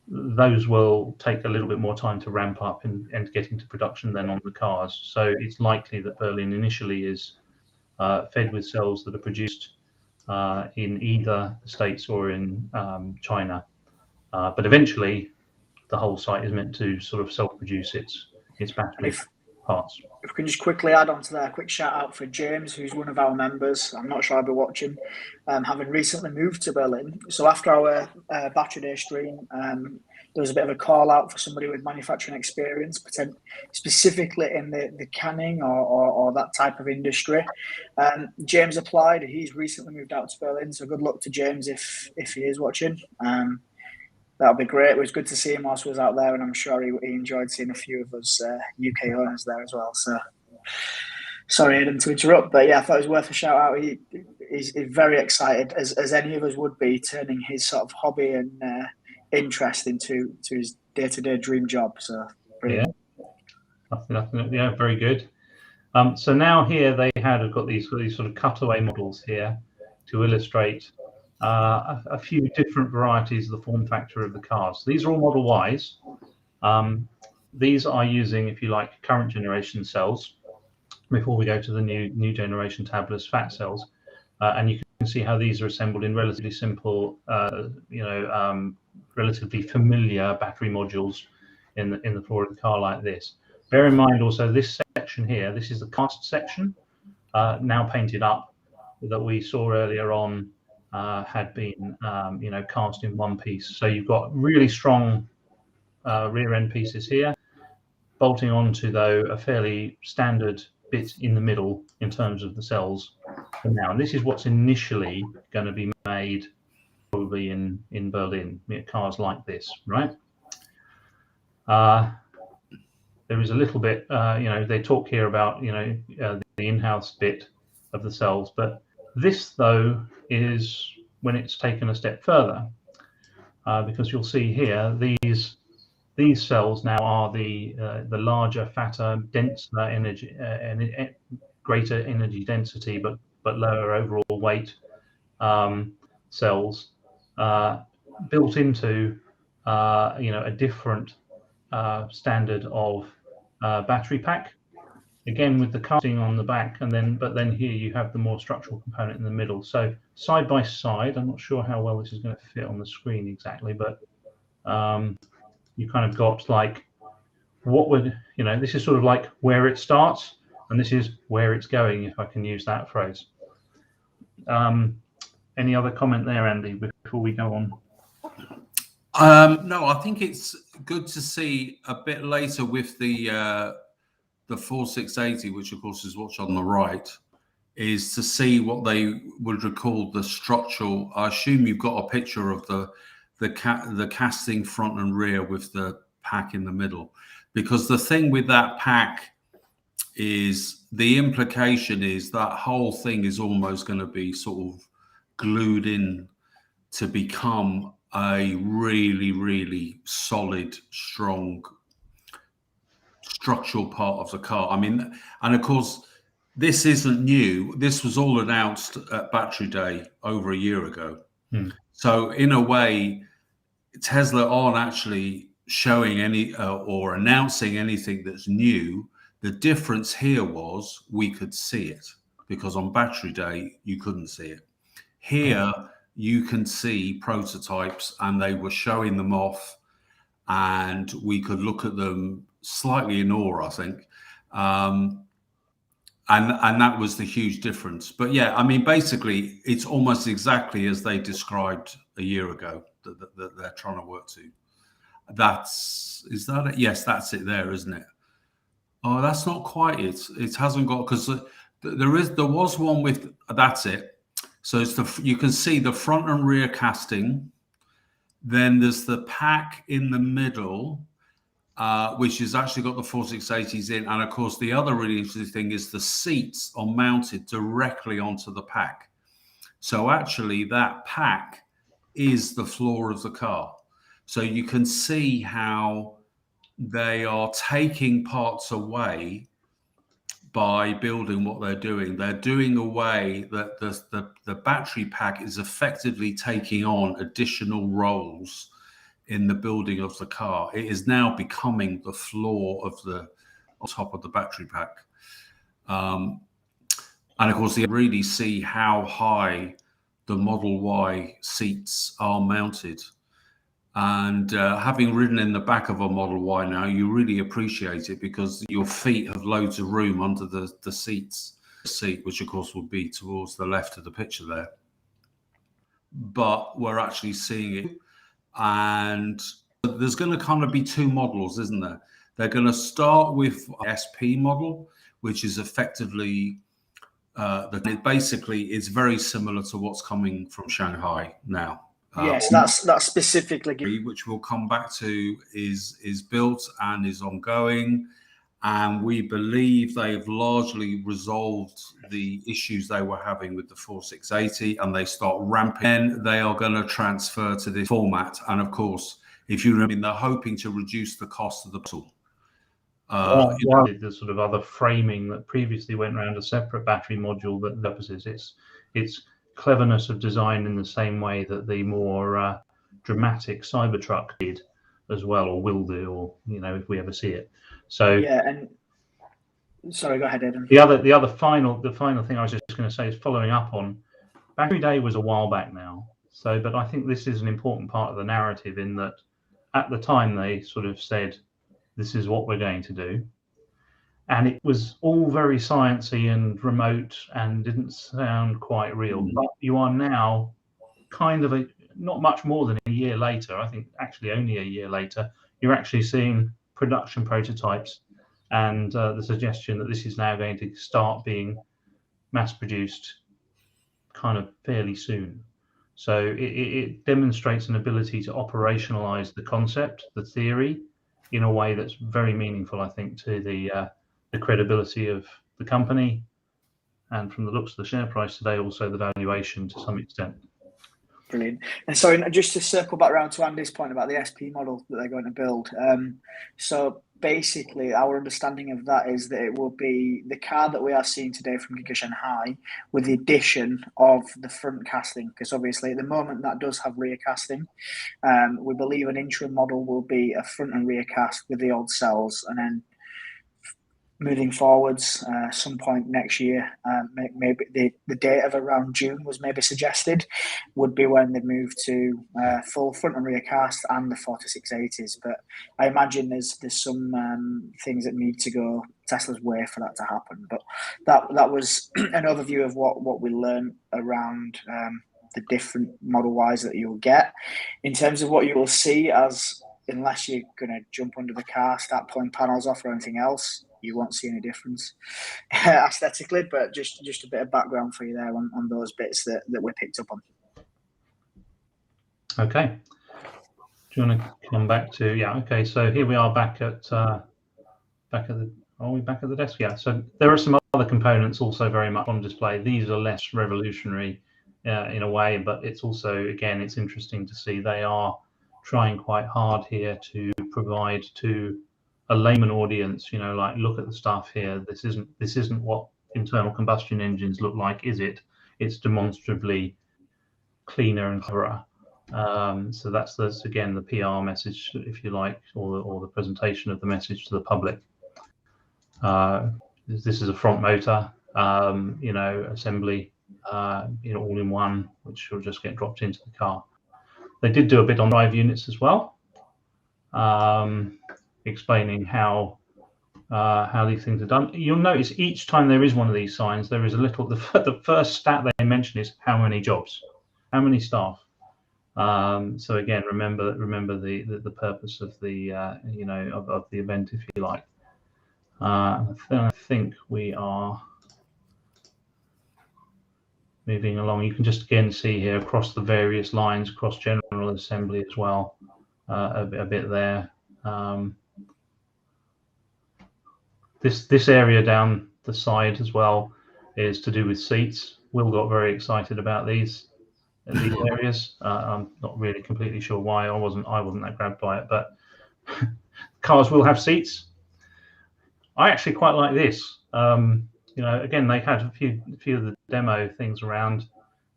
Those will take a little bit more time to ramp up and get into production then on the cars. So it's likely that Berlin initially is fed with cells that are produced in either the States or in China. But eventually, the whole site is meant to sort of self-produce its battery parts. If we can just quickly add on to that, a quick shout out for James, who's one of our members. I'm not sure I'll be watching, having recently moved to Berlin. So after our Battery Day stream, there was a bit of a call out for somebody with manufacturing experience, specifically in the canning or that type of industry. James applied. He's recently moved out to Berlin, so good luck to James if he is watching. That'll be great. It was good to see him whilst he was out there, and I'm sure he enjoyed seeing a few of us UK owners there as well. So Sorry, Aidan, to interrupt, but yeah, I thought it was worth a shout out. He's very excited, as any of us would be, turning his sort of hobby and interest into his day-to-day dream job. So brilliant. Yeah, very good. So now here they have got these sort of cutaway models here to illustrate a few different varieties of the form factor of the cars. These are all Model Ys. These are using, if you like, current generation cells before we go to the new generation tabless fat cells, and you can see how these are assembled in relatively simple, relatively familiar battery modules in the floor of the car like this. Bear in mind also this section here. This is the cast section, now painted up, that we saw earlier on had been cast in one piece. So you've got really strong rear end pieces here, bolting onto though a fairly standard bit in the middle in terms of the cells for now. And this is what's initially going to be made probably in Berlin, cars like this, right? There is a little bit, they talk here about, the in-house bit of the cells, but this though is when it's taken a step further, because you'll see here these cells now are the larger, fatter, denser energy, greater energy density, but lower overall weight cells built into a different standard of battery pack, again with the casting on the back, but then here you have the more structural component in the middle. So side by side, I'm not sure how well this is going to fit on the screen exactly, but you kind of got like what would, this is sort of like where it starts and this is where it's going, if I can use that phrase. Any other comment there, Andy, before we go on? No, I think it's good to see a bit later with the 4680, which of course is what's on the right, is to see what they would recall the structural. I assume you've got a picture of the casting front and rear with the pack in the middle, because the thing with that pack is the implication is that whole thing is almost going to be sort of glued in to become a really, really solid, strong structural part of the car. I mean, and of course, this isn't new. This was all announced at Battery Day over a year ago. So in a way, Tesla aren't actually showing any or announcing anything that's new. The difference here was we could see it, because on Battery Day, you couldn't see it. Here, you can see prototypes and they were showing them off and we could look at them slightly in awe, I think. And that was the huge difference. But yeah, I mean, basically, it's almost exactly as they described a year ago that they're trying to work to. Is that it? Yes, that's it there, isn't it? Oh, that's not quite it. It hasn't got, because there was one with, that's it. So it's you can see the front and rear casting. Then there's the pack in the middle, which has actually got the 4680s in. And of course, the other really interesting thing is the seats are mounted directly onto the pack. So actually that pack is the floor of the car. So you can see how they are taking parts away by building what they're doing. They're doing a way that the battery pack is effectively taking on additional roles in the building of the car. It is now becoming the floor of the top of the battery pack. And of course, you really see how high the Model Y seats are mounted. And having ridden in the back of a Model Y now, you really appreciate it, because your feet have loads of room under the seats. Seat, which of course will be towards the left of the picture there. But we're actually seeing it. And there's going to kind of be two models, isn't there? They're going to start with SP model, which is effectively, basically, it's very similar to what's coming from Shanghai now. Yes, that's specifically, which we'll come back to, is built and is ongoing, and we believe they've largely resolved the issues they were having with the 4680, and they start ramping. And they are going to transfer to this format, and of course, if you remember, they're hoping to reduce the cost of the tool. The sort of other framing that previously went around a separate battery module that purposes its cleverness of design in the same way that the more dramatic Cybertruck did as well, or will do, or if we ever see it. So yeah, and sorry, go ahead, Aidan. The final thing I was just going to say is following up on Battery Day was a while back now. So, but I think this is an important part of the narrative in that at the time they sort of said, this is what we're going to do. And it was all very sciencey and remote and didn't sound quite real. But you are now kind of not much more than a year later, I think actually only a year later, you're actually seeing production prototypes and the suggestion that this is now going to start being mass produced kind of fairly soon. So it demonstrates an ability to operationalize the concept, the theory, in a way that's very meaningful, I think, to the credibility of the company, and from the looks of the share price today, also the valuation to some extent. Brilliant. And sorry, just to circle back around to Andy's point about the SP model that they're going to build. So basically, our understanding of that is that it will be the car that we are seeing today from Giga Shanghai, with the addition of the front casting, because obviously at the moment that does have rear casting. We believe an interim model will be a front and rear cast with the old cells, and then moving forwards, some point next year, maybe the date of around June was maybe suggested, would be when they move to full front and rear cast and the 4680s. But I imagine there's some things that need to go Tesla's way for that to happen. But that was an overview of what we learned around the different Model Ys that you'll get. In terms of what you will see, as unless you're going to jump under the car, start pulling panels off or anything else, you won't see any difference aesthetically, but just a bit of background for you there on those bits that we picked up on. Okay. Do you want to come back to, okay, so here we are back at the desk? Yeah, so there are some other components also very much on display. These are less revolutionary in a way, but it's also, again, it's interesting to see they are trying quite hard here to provide to a layman audience, like, look at the stuff here. This isn't what internal combustion engines look like, is it? It's demonstrably cleaner and cleverer. So that's again the PR message, if you like, or the presentation of the message to the public. This is a front motor, assembly, all in one, which will just get dropped into the car. They did do a bit on drive units as well, explaining how these things are done. You'll notice each time there is one of these signs, there is a little. The first stat they mention is how many jobs, how many staff. So again, remember the purpose of the of the event, if you like. I think we are moving along. You can just again see here across the various lines, across general assembly as well, a bit there. This area down the side as well is to do with seats. Will got very excited about these areas. I'm not really completely sure why. I wasn't that grabbed by it, but cars will have seats. I actually quite like this. Again, they had a few of the demo things around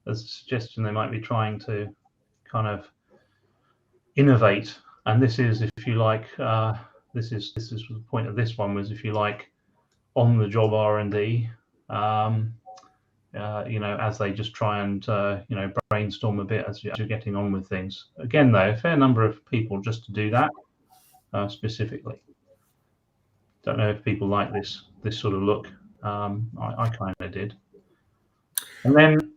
as a suggestion they might be trying to kind of innovate. And this is, if you like, this is the point of this one was, if you like, on the job R&D. As they just try and brainstorm a bit as you're getting on with things. Again, though, a fair number of people just to do that specifically. Don't know if people like this sort of look. I kind of did. And then again,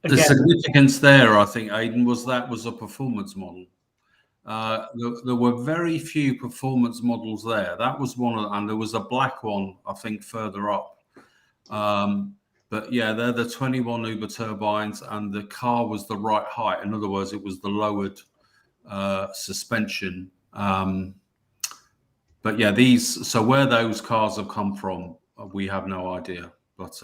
the significance there, I think, Aidan, was a performance model. There were very few performance models there. That was one of, and there was a black one, I think, further up. But yeah, they're the 21 Uber turbines, and the car was the right height. In other words, it was the lowered suspension But yeah, these. So where those cars have come from, we have no idea. But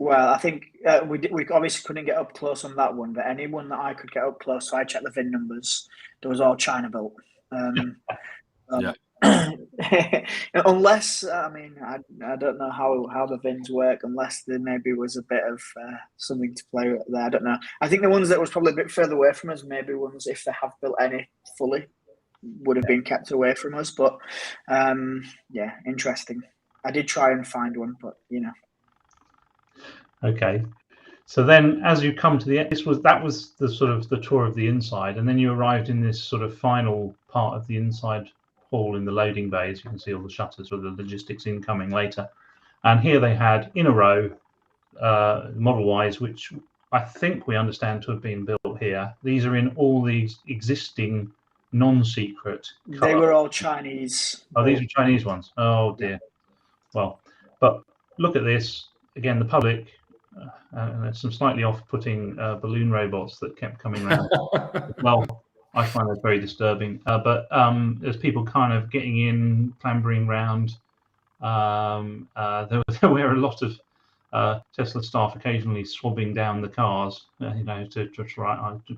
well, I think we obviously couldn't get up close on that one, but anyone that I could get up close, so I checked the VIN numbers. There was all China built. Yeah. Unless I mean I don't know how the VINs work, unless there maybe was a bit of something to play with there. I don't know. I think the ones that was probably a bit further away from us, maybe ones if they have built any fully, would have been kept away from us. But yeah, interesting. I did try and find one, but you know. Okay. So then, as you come to the end, that was the sort of the tour of the inside, and then you arrived in this sort of final part of the inside hall in the loading bays. You can see all the shutters with the logistics incoming later, and here they had in a row Model Ys, which I think we understand to have been built here. These are in all these existing non-secret cars. They were all Chinese. Oh, these are Chinese ones. Oh dear. Well, but look at this again. The public. There's some slightly off-putting balloon robots that kept coming around. Well, I find that very disturbing. But there's people kind of getting in, clambering around. There were a lot of Tesla staff occasionally swabbing down the cars, to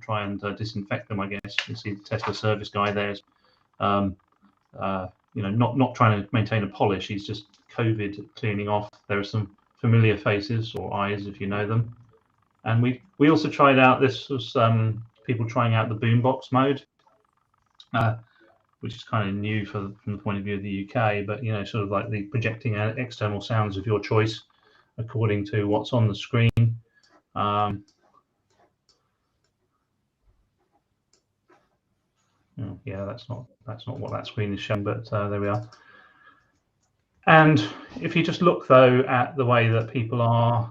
try and disinfect them. I guess you see the Tesla service guy there, not trying to maintain a polish. He's just COVID cleaning off. There are some familiar faces or eyes if you know them, and we also tried out, this was people trying out the boombox mode, which is kind of new from the point of view of the UK, but sort of like the projecting out external sounds of your choice according to what's on the screen. Yeah, that's not what that screen is showing, but there we are. And if you just look though at the way that people are,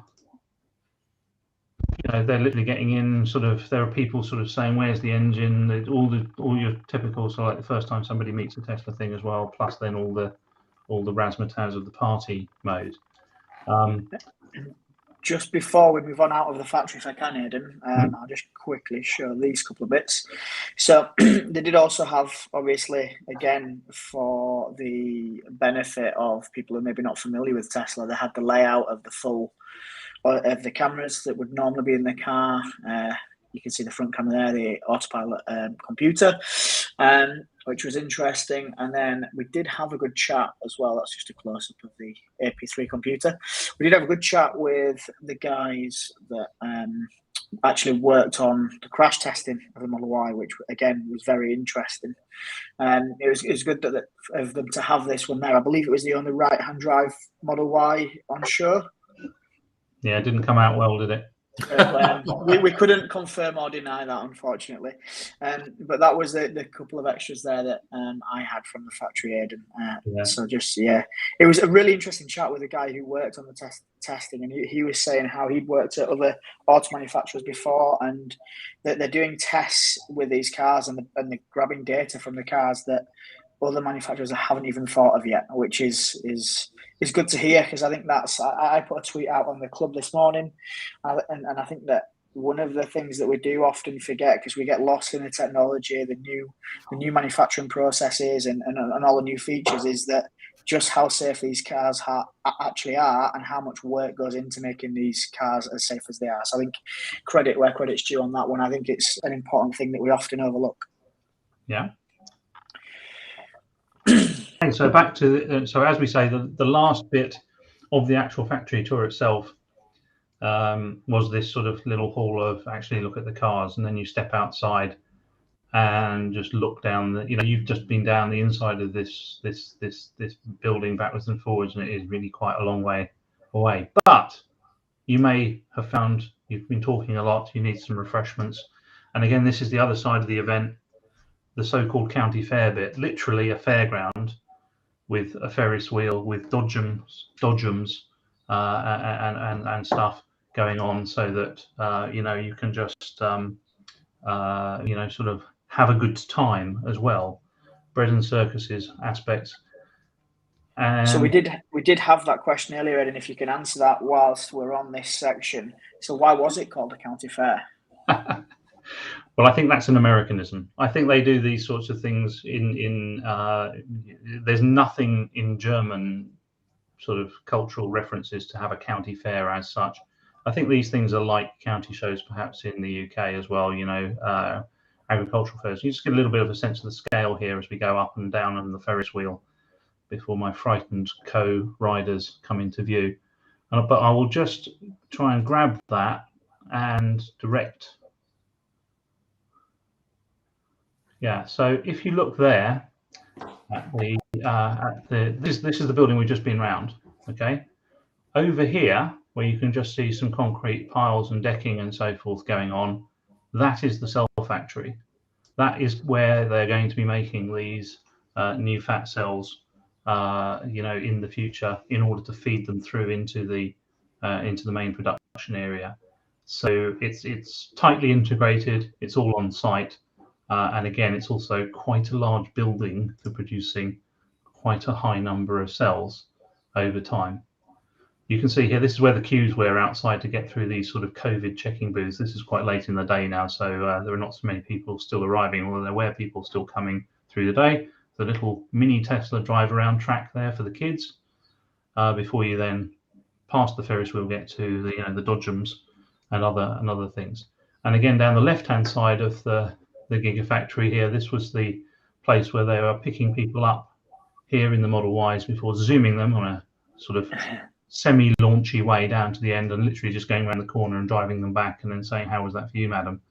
they're literally getting in. Sort of, there are people sort of saying, "Where's the engine?" All your typical, so like the first time somebody meets a Tesla thing as well. Plus, then all the razzmatazz of the party mode. Just before we move on out of the factory, if I can, Aidan, I'll just quickly show these couple of bits. So they did also have, obviously, again, for the benefit of people who may be not familiar with Tesla, they had the layout of the full of the cameras that would normally be in the car. You can see the front camera there, the autopilot computer, which was interesting. And then we did have a good chat as well. That's just a close-up of the AP3 computer. We did have a good chat with the guys that actually worked on the crash testing of the Model Y, which, again, was very interesting. It was good of them to have this one there. I believe it was the only right-hand drive Model Y on show. Yeah, it didn't come out well, did it? We couldn't confirm or deny that, unfortunately. But that was the couple of extras there that I had from the factory, Aidan. So it was a really interesting chat with a guy who worked on the testing, and he was saying how he'd worked at other auto manufacturers before, and that they're doing tests with these cars and they're grabbing data from the cars that other manufacturers haven't even thought of yet, which is good to hear, because I think I put a tweet out on the club this morning, and I think that one of the things that we do often forget, because we get lost in the technology, the new manufacturing processes and all the new features, is that just how safe these cars actually are and how much work goes into making these cars as safe as they are. So I think credit where credit's due on that one. I think it's an important thing that we often overlook. Yeah. And so back to so as we say, the last bit of the actual factory tour itself was this sort of little hall of actually look at the cars, and then you step outside and just look down you've just been down the inside of this building backwards and forwards, and it is really quite a long way away. But you may have found you've been talking a lot, you need some refreshments, and again, this is the other side of the event, the so-called county fair bit, literally a fairground with a Ferris wheel, with dodgems and stuff going on, so that you can just sort of have a good time as well. Bread and circuses aspects. And so we did have that question earlier, Ed, and if you can answer that whilst we're on this section. So why was it called the county fair? Well, I think that's an Americanism. I think they do these sorts of things there's nothing in German sort of cultural references to have a county fair as such. I think these things are like county shows perhaps in the UK as well, agricultural fairs. You just get a little bit of a sense of the scale here as we go up and down on the Ferris wheel before my frightened co-riders come into view. But I will just try and grab that and direct. Yeah, so if you look there at this is the building we've just been round. Okay, over here where you can just see some concrete piles and decking and so forth going on, that is the cell factory. That is where they're going to be making these new fat cells, in the future, in order to feed them through into the main production area. So it's tightly integrated. It's all on site. And again, it's also quite a large building for producing quite a high number of cells over time. You can see here, this is where the queues were outside to get through these sort of COVID checking booths. This is quite late in the day now, so there are not so many people still arriving, although there were people still coming through the day. The little mini Tesla drive around track there for the kids before you then past the Ferris wheel get to the Dodgems and other things. And again, down the left-hand side of the Gigafactory here, this was the place where they were picking people up here in the Model Ys before zooming them on a sort of semi-launchy way down to the end and literally just going around the corner and driving them back and then saying, "How was that for you, madam?"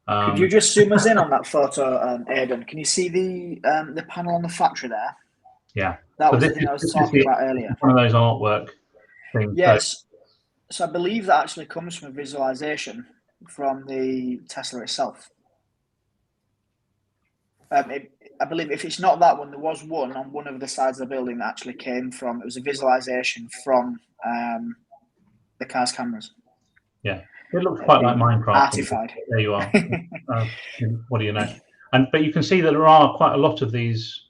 Could you just zoom us in on that photo, Aidan? Can you see the panel on the factory there? Yeah. That was the thing I was talking about earlier. One of those artwork things. Yes. So I believe that actually comes from a visualization from the Tesla itself. I believe if it's not that one, there was one on one of the sides of the building that actually came from. It was a visualization from the car's cameras. Yeah, it looks quite like Minecraft. Artified. There you are. What do you know? But you can see that there are quite a lot of these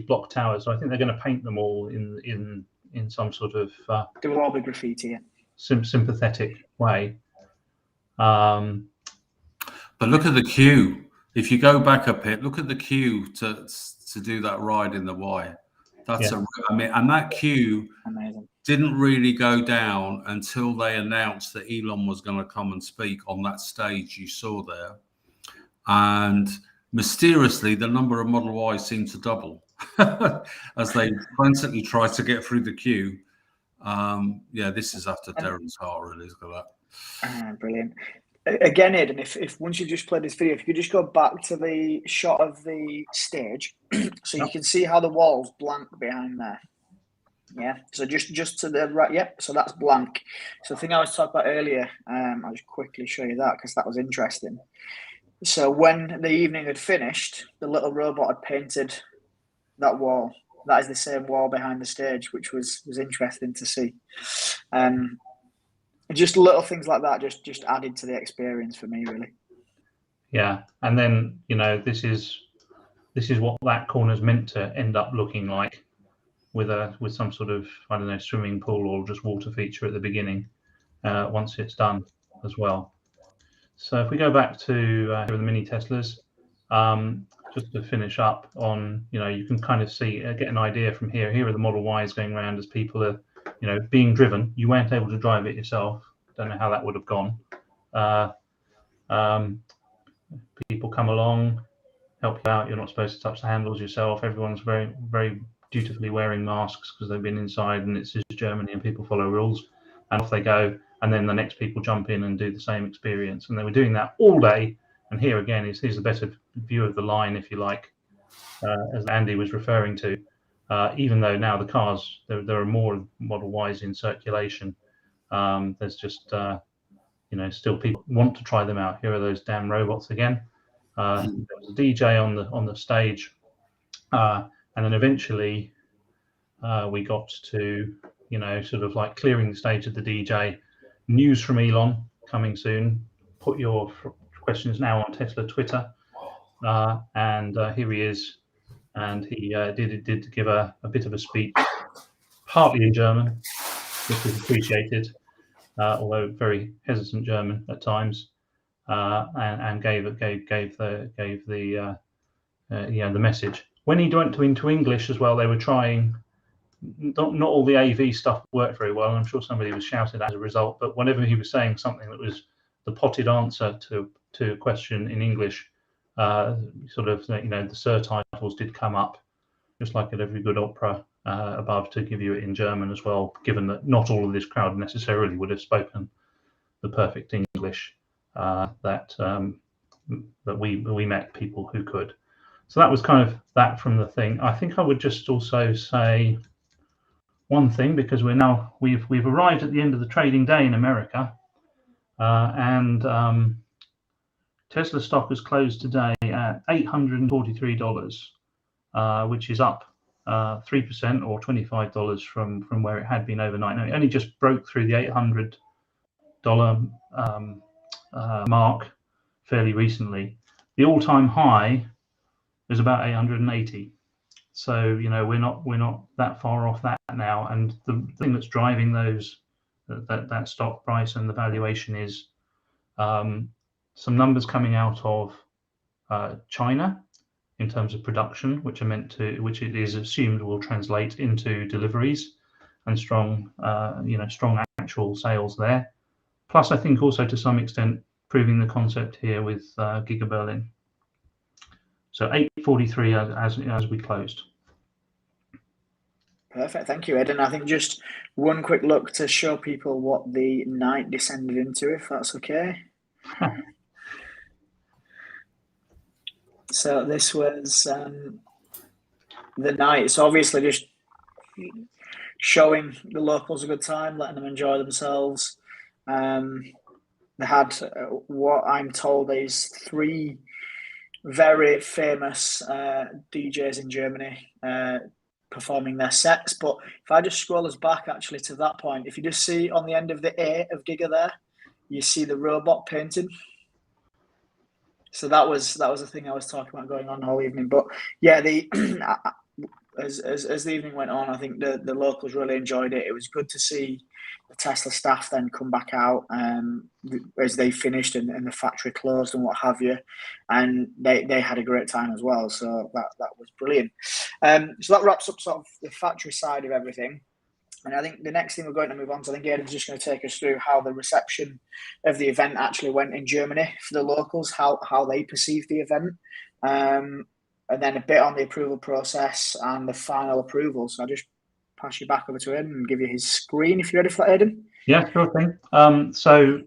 block towers. So I think they're going to paint them all in some sort of. They will all be graffiti. Yeah. Sympathetic way. But look at the queue. If you go back a bit, look at the queue to do that ride in the Y. That's and that queue amazing. Didn't really go down until they announced that Elon was going to come and speak on that stage you saw there. And mysteriously, the number of Model Ys seemed to double as they frantically tried to get through the queue. This is after Darren's heart really, look at that. Brilliant. Again, Aidan, if once you've just played this video, if you could just go back to the shot of the stage, so you can see how the wall's blank behind there. Yeah, so just to the right, yep, so that's blank. So the thing I was talking about earlier, I'll just quickly show you that because that was interesting. So when the evening had finished, the little robot had painted that wall. That is the same wall behind the stage, which was interesting to see. Just little things like that just added to the experience for me, really. Yeah, and then this is what that corner's meant to end up looking like, with some sort of swimming pool or just water feature at the beginning once it's done as well. So if we go back to here are the mini Teslas, just to finish up on you can kind of see get an idea from here. Here are the Model Ys going around as people are being driven. You weren't able to drive it yourself. Don't know how that would have gone. People come along, help you out. You're not supposed to touch the handles yourself. Everyone's very, very dutifully wearing masks because they've been inside and it's Germany and people follow rules. And off they go. And then the next people jump in and do the same experience. And they were doing that all day. And here again here's a better view of the line, if you like, as Andy was referring to. Even though now the cars, there are more Model Ys in circulation. There's just, still people want to try them out. Here are those damn robots again. There was a DJ on the stage, and then eventually we got to, sort of like clearing the stage of the DJ. News from Elon coming soon. Put your questions now on Tesla Twitter, and here he is. And he did give a bit of a speech, partly in German, which was appreciated, although very hesitant German at times. and gave the the message. When he went into English as well, they were trying. Not all the AV stuff worked very well. I'm sure somebody was shouted at as a result. But whenever he was saying something that was the potted answer to a question in English, sort of the surtitles did come up, just like at every good opera above, to give you it in German as well. Given that not all of this crowd necessarily would have spoken the perfect English, that we met people who could. So that was kind of that from the thing. I think I would just also say one thing, because we've arrived at the end of the trading day in America, and Tesla stock has closed today at $843, which is up 3% or $25 from where it had been overnight. Now, it only just broke through the $800 mark fairly recently. The all-time high is about 880. So we're not that far off that now. And the thing that's driving that stock price and the valuation is some numbers coming out of China in terms of production, which it is assumed will translate into deliveries and strong actual sales there. Plus, I think also to some extent proving the concept here with Giga Berlin. So 843 as we closed. Perfect, thank you, Ed. And I think just one quick look to show people what the night descended into, if that's okay. So this was the night. So obviously just showing the locals a good time, letting them enjoy themselves. They had what I'm told is 3 very famous DJs in Germany performing their sets. But if I just scroll us back actually to that point, if you just see on the end of the A of Giga there, you see the robot painting. So that was the thing I was talking about going on all evening. But yeah, as the evening went on, I think the locals really enjoyed it. It was good to see the Tesla staff then come back out as they finished and the factory closed and what have you, and they had a great time as well. So that was brilliant. So that wraps up sort of the factory side of everything. And I think the next thing we're going to move on to, I think Aidan's just going to take us through how the reception of the event actually went in Germany for the locals, how they perceived the event, and then a bit on the approval process and the final approval. So I'll just pass you back over to Aidan and give you his screen if you're ready for that, Aidan. Yeah, sure thing. So,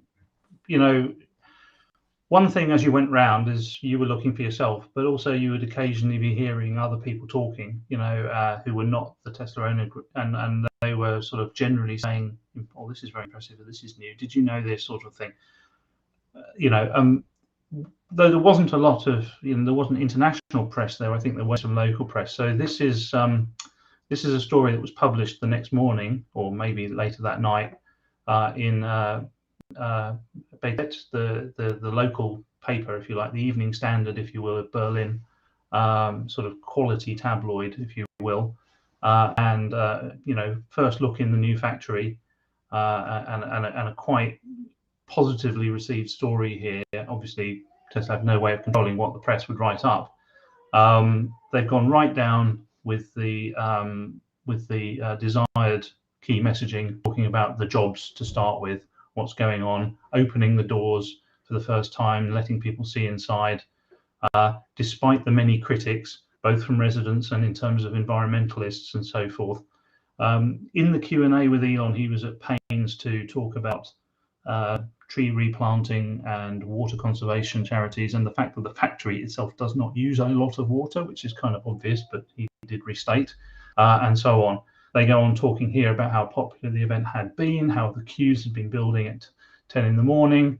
one thing as you went round is you were looking for yourself, but also you would occasionally be hearing other people talking, who were not the Tesla owner, and they were sort of generally saying, "Oh, this is very impressive. This is new. Did you know this?" sort of thing. Though there wasn't a lot of, there wasn't international press there. I think there was some local press. So this is a story that was published the next morning, or maybe later that night, in the local paper, if you like, the Evening Standard, if you will, of Berlin, sort of quality tabloid, if you will, and first look in the new factory, and a quite positively received story here. Obviously, Tesla have no way of controlling what the press would write up. They've gone right down with the desired key messaging, talking about the jobs to start with, what's going on, opening the doors for the first time, letting people see inside, despite the many critics, both from residents and in terms of environmentalists and so forth. In the Q&A with Elon, he was at pains to talk about tree replanting and water conservation charities, and the fact that the factory itself does not use a lot of water, which is kind of obvious, but he did restate, and so on. They go on talking here about how popular the event had been, how the queues had been building at 10 in the morning.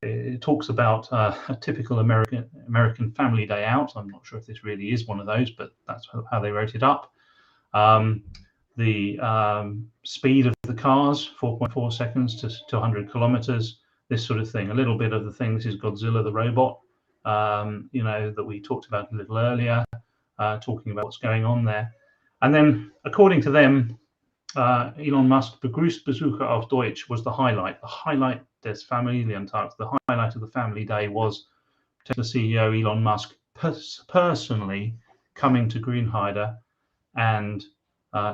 It talks about a typical American family day out. I'm not sure if this really is one of those, but that's how they wrote it up. The speed of the cars, 4.4 seconds to 100 kilometers, this sort of thing. A little bit of the thing. This is Godzilla the robot, that we talked about a little earlier, talking about what's going on there. And then, according to them, Elon Musk, begrüßt Besucher auf Deutsch, was the highlight. The highlight des Familientags, the highlight of the family day was Tesla CEO Elon Musk personally coming to Grünheide and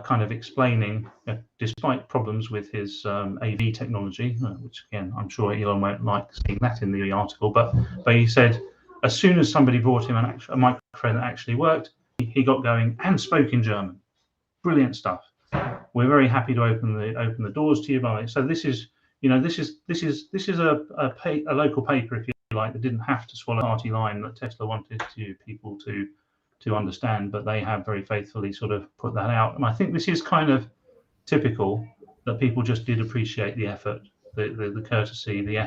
kind of explaining, despite problems with his AV technology, which again, I'm sure Elon won't like seeing that in the article, but he said as soon as somebody brought him a microphone that actually worked, he got going and spoke in German. Brilliant stuff. We're very happy to open the doors to you. So this is, this is a local paper, if you like, that didn't have to swallow a party line that Tesla wanted people to understand, but they have very faithfully sort of put that out. And I think this is kind of typical, that people just did appreciate the effort, the courtesy, the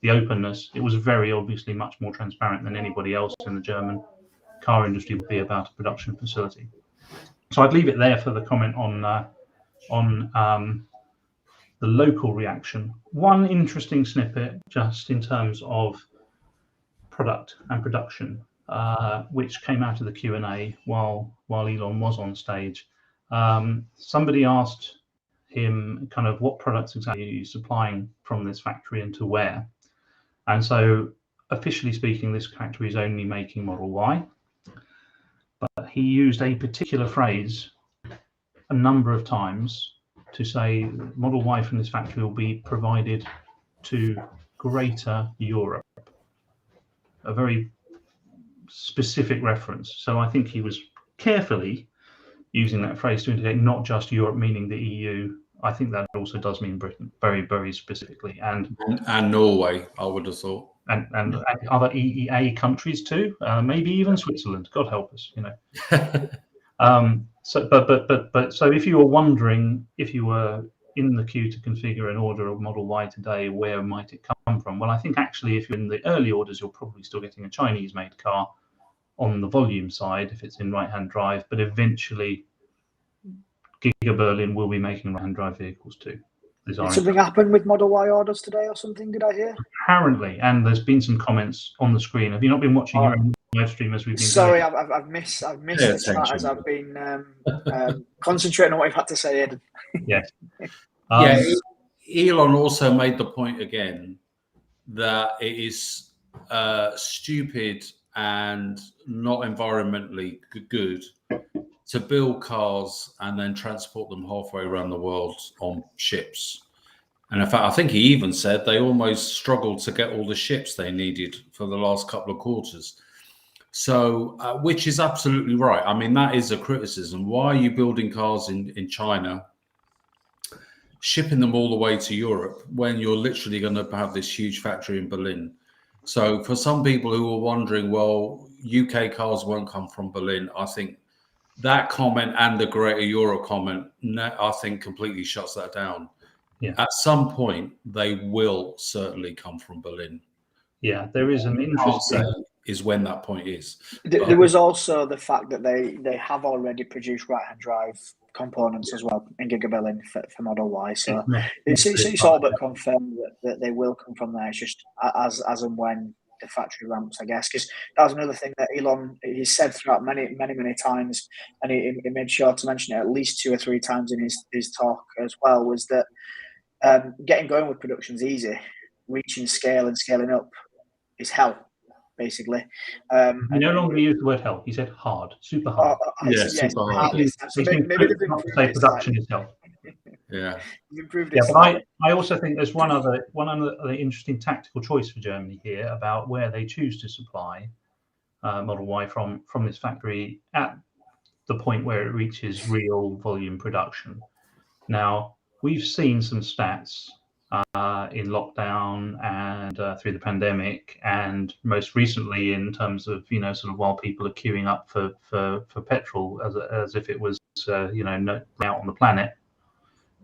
openness. It was very obviously much more transparent than anybody else in the German car industry would be about a production facility. So I'd leave it there for the comment on the local reaction. One interesting snippet, just in terms of product and production, which came out of the Q&A while Elon was on stage. Somebody asked him kind of what products exactly are you supplying from this factory and to where? And so, officially speaking, this factory is only making Model Y. But he used a particular phrase a number of times to say Model Y from this factory will be provided to Greater Europe. A very specific reference. So I think he was carefully using that phrase to indicate not just Europe, meaning the EU. I think that also does mean Britain, very, very specifically, and Norway, I would have thought, and other EEA countries too, maybe even Switzerland. God help us, So, so if you were wondering, if you were in the queue to configure an order of Model Y today, where might it come from? Well, I think actually, if you're in the early orders, you're probably still getting a Chinese-made car on the volume side if it's in right-hand drive, but eventually Giga Berlin will be making right-hand drive vehicles too. Did something happen with Model Y orders today or something, did I hear? Apparently, and there's been some comments on the screen. Have you not been watching your own live stream as we've been Sorry, I've missed the chat as I've been concentrating on what you've had to say, Aidan. Yes. Elon also made the point again that it is stupid and not environmentally good to build cars and then transport them halfway around the world on ships. And in fact, I think he even said they almost struggled to get all the ships they needed for the last couple of quarters. So, which is absolutely right. I mean, that is a criticism. Why are you building cars in China, shipping them all the way to Europe when you're literally going to have this huge factory in Berlin? So for some people who are wondering, well, UK cars won't come from Berlin, I think that comment and the Greater Europe comment, I think, completely shuts that down. Yeah. At some point, they will certainly come from Berlin. Yeah, there is an interesting... is when that point is. There was also the fact that they have already produced right-hand drive components as well in Giga Berlin for Model Y. So it's all but confirmed that they will come from there. It's just as and when the factory ramps, I guess, because that was another thing that Elon, he said throughout many times, and he made sure to mention it at least 2 or 3 times in his talk as well, was that getting going with production is easy. Reaching scale and scaling up is hell, basically. He no longer used the word hell. He said hard, super hard. Super hard. So maybe not to say production is hell. Yeah. But I also think there's one other interesting tactical choice for Germany here about where they choose to supply Model Y from this factory at the point where it reaches real volume production. Now, we've seen some stats in lockdown and through the pandemic, and most recently in terms of sort of while people are queuing up for petrol as if it was out on the planet,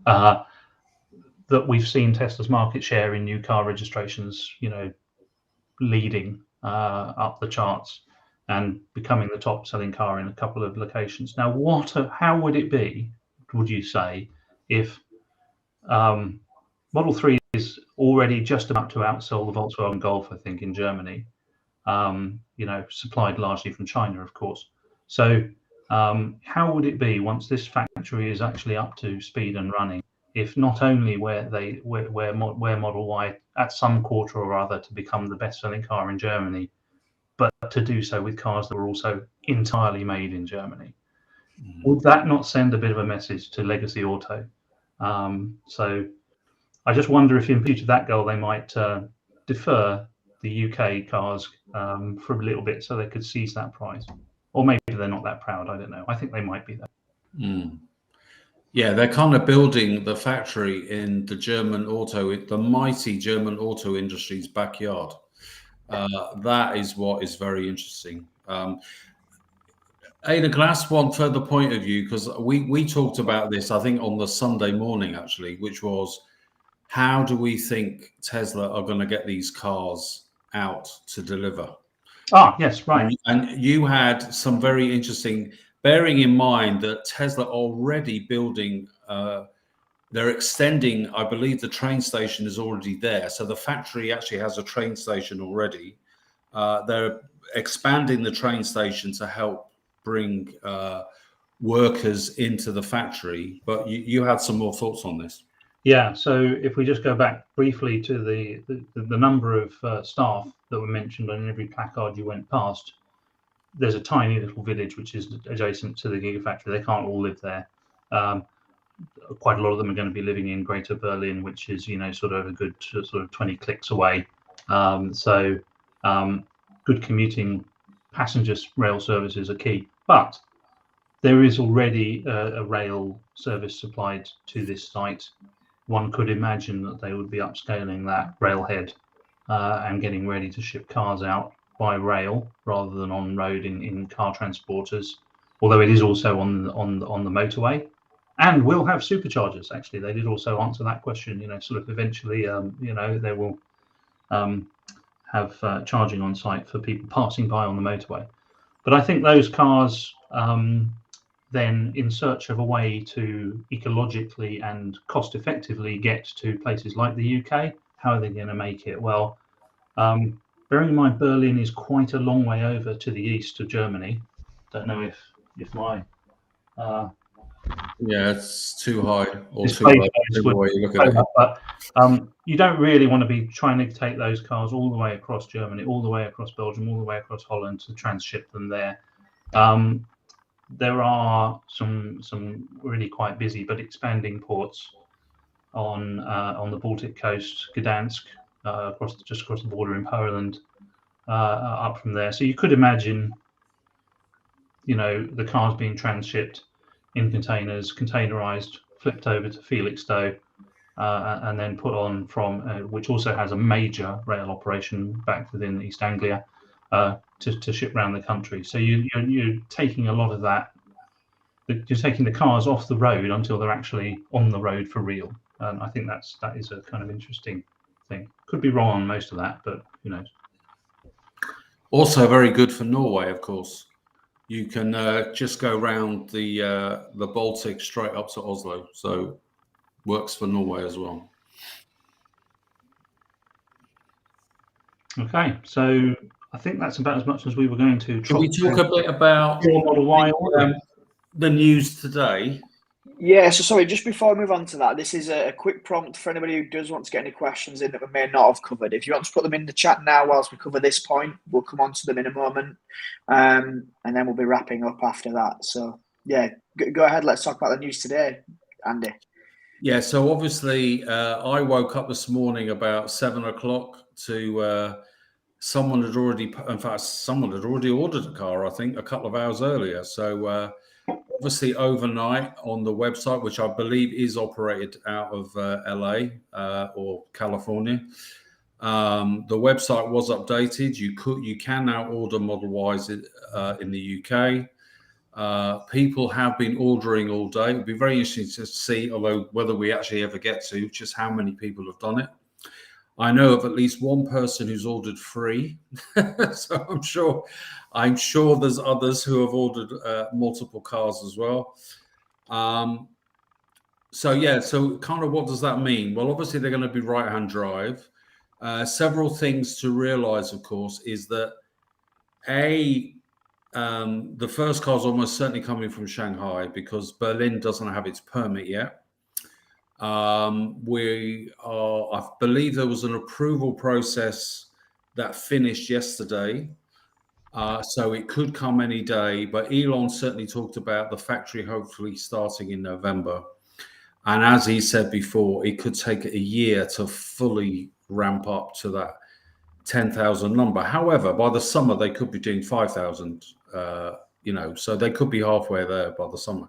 that we've seen Tesla's market share in new car registrations leading up the charts and becoming the top selling car in a couple of locations. Now, how would it be, would you say, if Model 3 is already just about to outsell the Volkswagen Golf, I think, in Germany, supplied largely from China, of course. So How would it be once this factory is actually up to speed and running, if not only where Model Y at some quarter or other to become the best-selling car in Germany, but to do so with cars that were also entirely made in Germany? Would that not send a bit of a message to legacy auto? So I just wonder if in future that goal they might defer the UK cars for a little bit so they could seize that prize. Or maybe they're not that proud. I don't know. I think they might be though. Yeah, they're kind of building the factory in the mighty German auto industry's backyard. That is what is very interesting. Aidan, can I ask one further point of view? Because we talked about this, I think, on the Sunday morning, actually, which was, how do we think Tesla are going to get these cars out to deliver? Ah, yes, right. And you had some very interesting, bearing in mind that Tesla already building, they're extending, I believe the train station is already there. So the factory actually has a train station already. They're expanding the train station to help bring workers into the factory. But you had some more thoughts on this. Yeah, so if we just go back briefly to the number of staff that were mentioned on every placard you went past, there's a tiny little village which is adjacent to the Gigafactory. They can't all live there. Quite a lot of them are going to be living in Greater Berlin, which is, sort of a good sort of 20 clicks away. Good commuting passenger rail services are key. But there is already a rail service supplied to this site. One could imagine that they would be upscaling that railhead and getting ready to ship cars out by rail rather than on road in car transporters, although it is also on the motorway, and will have superchargers. Actually, they did also answer that question. Sort of eventually, they will have charging on site for people passing by on the motorway. But I think those cars, then in search of a way to ecologically and cost effectively get to places like the UK, how are they going to make it? Well, bearing in mind Berlin is quite a long way over to the east of Germany. Don't know if my yeah, it's too high or too low, the way you look at it. But you don't really want to be trying to take those cars all the way across Germany, all the way across Belgium, all the way across Holland to transship them there. There are some really quite busy but expanding ports on the Baltic coast, Gdansk, just across the border in Poland, up from there. So you could imagine, the cars being transshipped in containers, containerized, flipped over to Felixstowe, and then put on from, which also has a major rail operation back within East Anglia, to ship around the country. So you're taking a lot of that. You're taking the cars off the road until they're actually on the road for real. And I think that is a kind of interesting thing. Could be wrong on most of that, but who knows. Also very good for Norway, of course. You can just go around the Baltic straight up to Oslo. So works for Norway as well. Okay, so I think that's about as much as we were going to. Can we talk a bit about Model Y the news today? Yeah, so sorry, just before I move on to that, this is a quick prompt for anybody who does want to get any questions in that we may not have covered. If you want to put them in the chat now whilst we cover this point, we'll come on to them in a moment, and then we'll be wrapping up after that. So yeah, go ahead, let's talk about the news today, Andy. Yeah, so obviously I woke up this morning about 7 o'clock to someone had already ordered a car, I think, a couple of hours earlier. So obviously overnight on the website, which I believe is operated out of LA or California, the website was updated. You can now order Model Ys in the UK. People have been ordering all day. It'd be very interesting to see, although whether we actually ever get to, just how many people have done it. I know of at least one person who's ordered 3, so I'm sure there's others who have ordered multiple cars as well. So kind of what does that mean? Well, obviously they're going to be right-hand drive. Several things to realize, of course, is that the first car is almost certainly coming from Shanghai because Berlin doesn't have its permit yet. I believe there was an approval process that finished yesterday. So it could come any day, but Elon certainly talked about the factory hopefully starting in November. And as he said before, it could take a year to fully ramp up to that 10,000 number. However, by the summer, they could be doing 5,000, so they could be halfway there by the summer.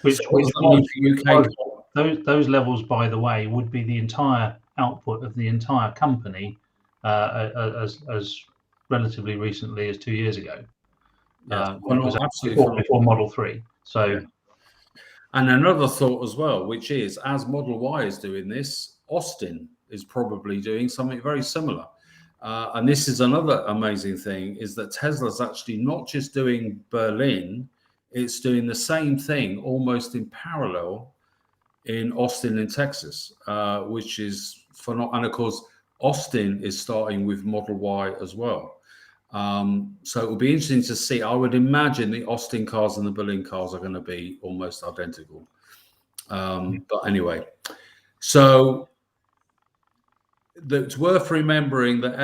Which UK? Those levels, by the way, would be the entire output of the entire company as relatively recently as 2 years ago. When it was before Model 3. So. Yeah. And another thought as well, which is, as Model Y is doing this, Austin is probably doing something very similar. And this is another amazing thing, is that Tesla's actually not just doing Berlin, it's doing the same thing almost in parallel in Austin in Texas, which is phenomenal. And of course, Austin is starting with Model Y as well. So it will be interesting to see. I would imagine the Austin cars and the Berlin cars are going to be almost identical. But anyway, so it's worth remembering that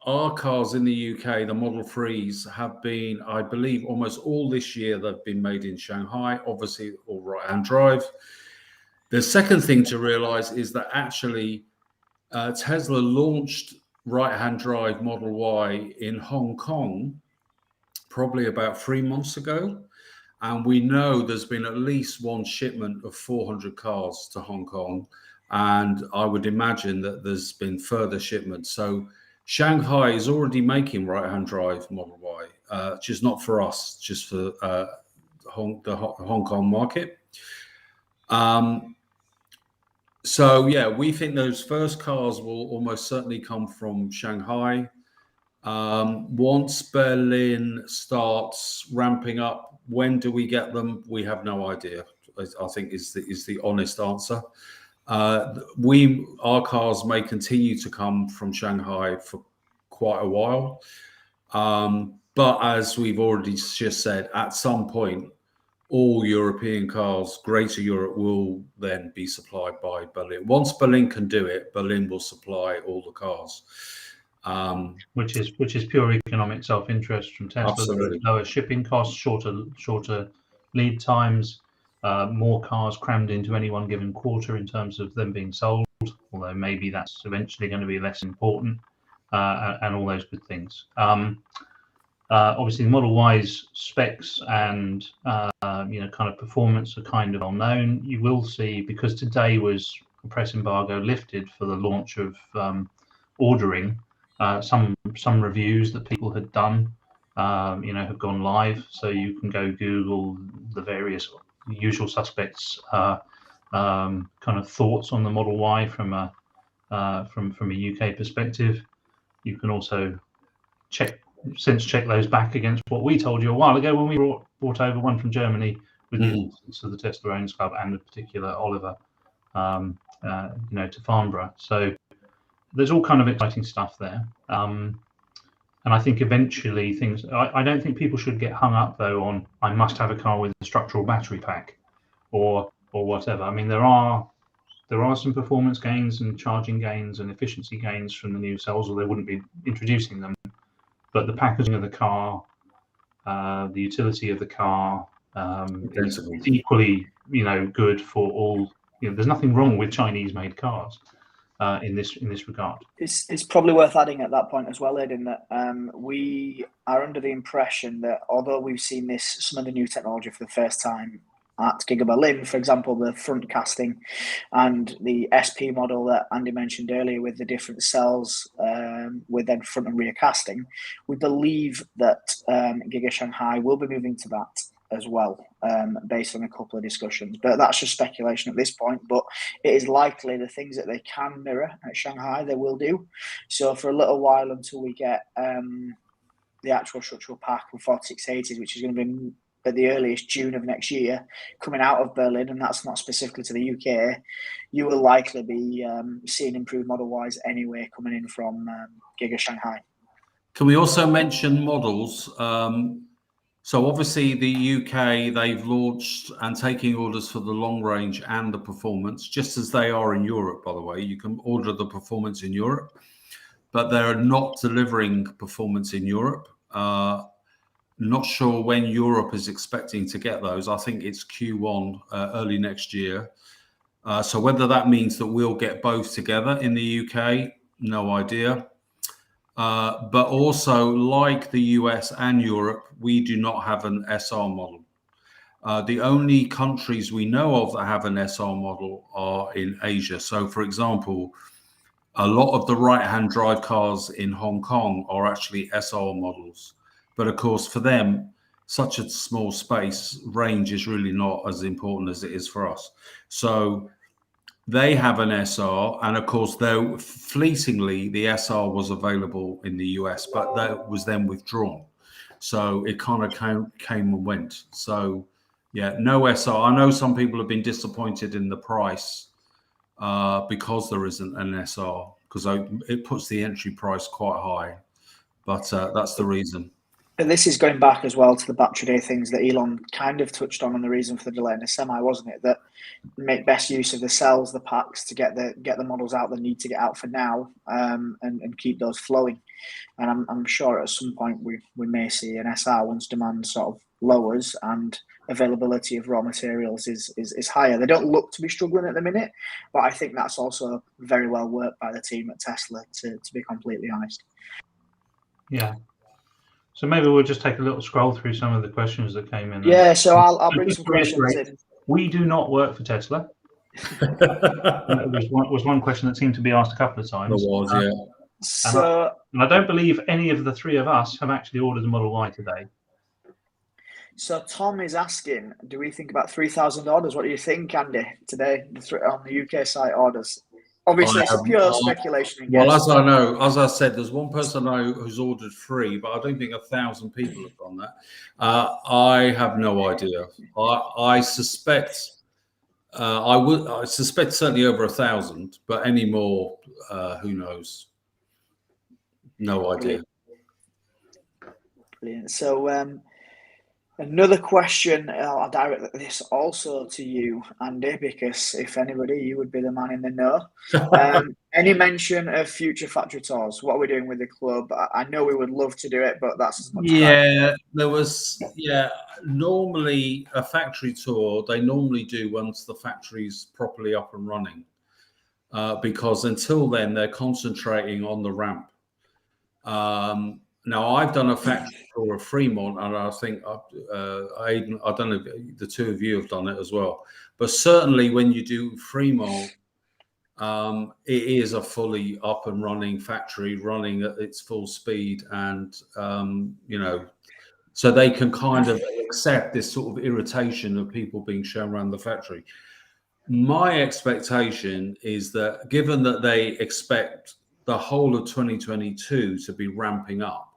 our cars in the UK, the Model 3s, have been, I believe, almost all this year, they've been made in Shanghai, obviously all right-hand drive. The second thing to realize is that actually Tesla launched right-hand drive Model Y in Hong Kong probably about 3 months ago. And we know there's been at least one shipment of 400 cars to Hong Kong. And I would imagine that there's been further shipments. So Shanghai is already making right-hand drive Model Y, just not for us, just for the Hong Kong market. So, yeah, we think those first cars will almost certainly come from Shanghai. Once Berlin starts ramping up, when do we get them? We have no idea, I think is the honest answer. Our cars may continue to come from Shanghai for quite a while. But as we've already just said, at some point, all European cars, Greater Europe, will then be supplied by Berlin. Once Berlin can do it, Berlin will supply all the cars. Which is pure economic self-interest from Tesla. Absolutely. Lower shipping costs, shorter lead times, more cars crammed into any one given quarter in terms of them being sold, although maybe that's eventually going to be less important, and all those good things. Obviously, the Model Y's specs and kind of performance are kind of well known. You will see, because today was a press embargo lifted for the launch of ordering. Some reviews that people had done, have gone live. So you can go Google the various usual suspects kind of thoughts on the Model Y from a UK perspective. You can also check those back against what we told you a while ago when we brought over one from Germany with the assistance of the Tesla Owners Club and in particular Oliver, to Farnborough. So there's all kind of exciting stuff there. And I think eventually things, I don't think people should get hung up though on, I must have a car with a structural battery pack or whatever. I mean, there are some performance gains and charging gains and efficiency gains from the new cells, or they wouldn't be introducing them. But the packaging of the car, the utility of the car, is equally, good for all. There's nothing wrong with Chinese-made cars in this regard. It's probably worth adding at that point as well, Aidan, that we are under the impression that although we've seen some of the new technology for the first time at Giga Berlin, for example, the front casting and the SP model that Andy mentioned earlier with the different cells with then front and rear casting, we believe that Giga Shanghai will be moving to that as well, based on a couple of discussions. But that's just speculation at this point. But it is likely the things that they can mirror at Shanghai, they will do. So for a little while until we get the actual structural pack with 4680s, which is going to be at the earliest June of next year, coming out of Berlin, and that's not specifically to the UK, you will likely be seeing improved Model Ys anyway coming in from Giga Shanghai. Can we also mention models? So obviously the UK, they've launched and taking orders for the long range and the performance, just as they are in Europe, by the way. You can order the performance in Europe, but they're not delivering performance in Europe. Not sure when Europe is expecting to get those. I think it's Q1 early next year. So whether that means that we'll get both together in the UK, no idea. But also, like the US and Europe, we do not have an SR model. The only countries we know of that have an SR model are in Asia. So, for example, a lot of the right-hand drive cars in Hong Kong are actually SR models. But of course, for them, such a small space, range is really not as important as it is for us. So they have an SR, and of course, though fleetingly, the SR was available in the US, but that was then withdrawn. So it kind of came and went. So yeah, no SR. I know some people have been disappointed in the price because there isn't an SR, because it puts the entry price quite high. But that's the reason. But this is going back as well to the battery day things that Elon kind of touched on the reason for the delay in the semi, wasn't it? That make best use of the cells, the packs to get the models out that need to get out for now, and keep those flowing. And I'm sure at some point we may see an SR once demand sort of lowers and availability of raw materials is higher. They don't look to be struggling at the minute, but I think that's also very well worked by the team at Tesla, to be completely honest. Yeah. So maybe we'll just take a little scroll through some of the questions that came in. Yeah, so I'll bring some questions in. We do not work for Tesla. That was one question that seemed to be asked a couple of times. It was, yeah. So, and I don't believe any of the three of us have actually ordered a Model Y today. So Tom is asking, do we think about 3,000 orders? What do you think, Andy, today on the UK site orders? Obviously, it's pure speculation. Well, as I said, there's one person I know who's ordered 3, but I don't think 1,000 people have done that. I have no idea. I suspect I suspect certainly over 1,000, but any more, who knows? No idea. Brilliant. So another question, I'll direct this also to you, Andy, because if anybody, you would be the man in the know. Any mention of future factory tours? What are we doing with the club? I know we would love to do it, but that's as much. Yeah, there was. Yeah, normally a factory tour they normally do once the factory's properly up and running, because until then they're concentrating on the ramp. Now, I've done a factory tour of Fremont, and I think Aidan, I don't know if the two of you have done it as well. But certainly when you do Fremont, it is a fully up and running factory, running at its full speed. And, so they can kind of accept this sort of irritation of people being shown around the factory. My expectation is that given that they expect the whole of 2022 to be ramping up,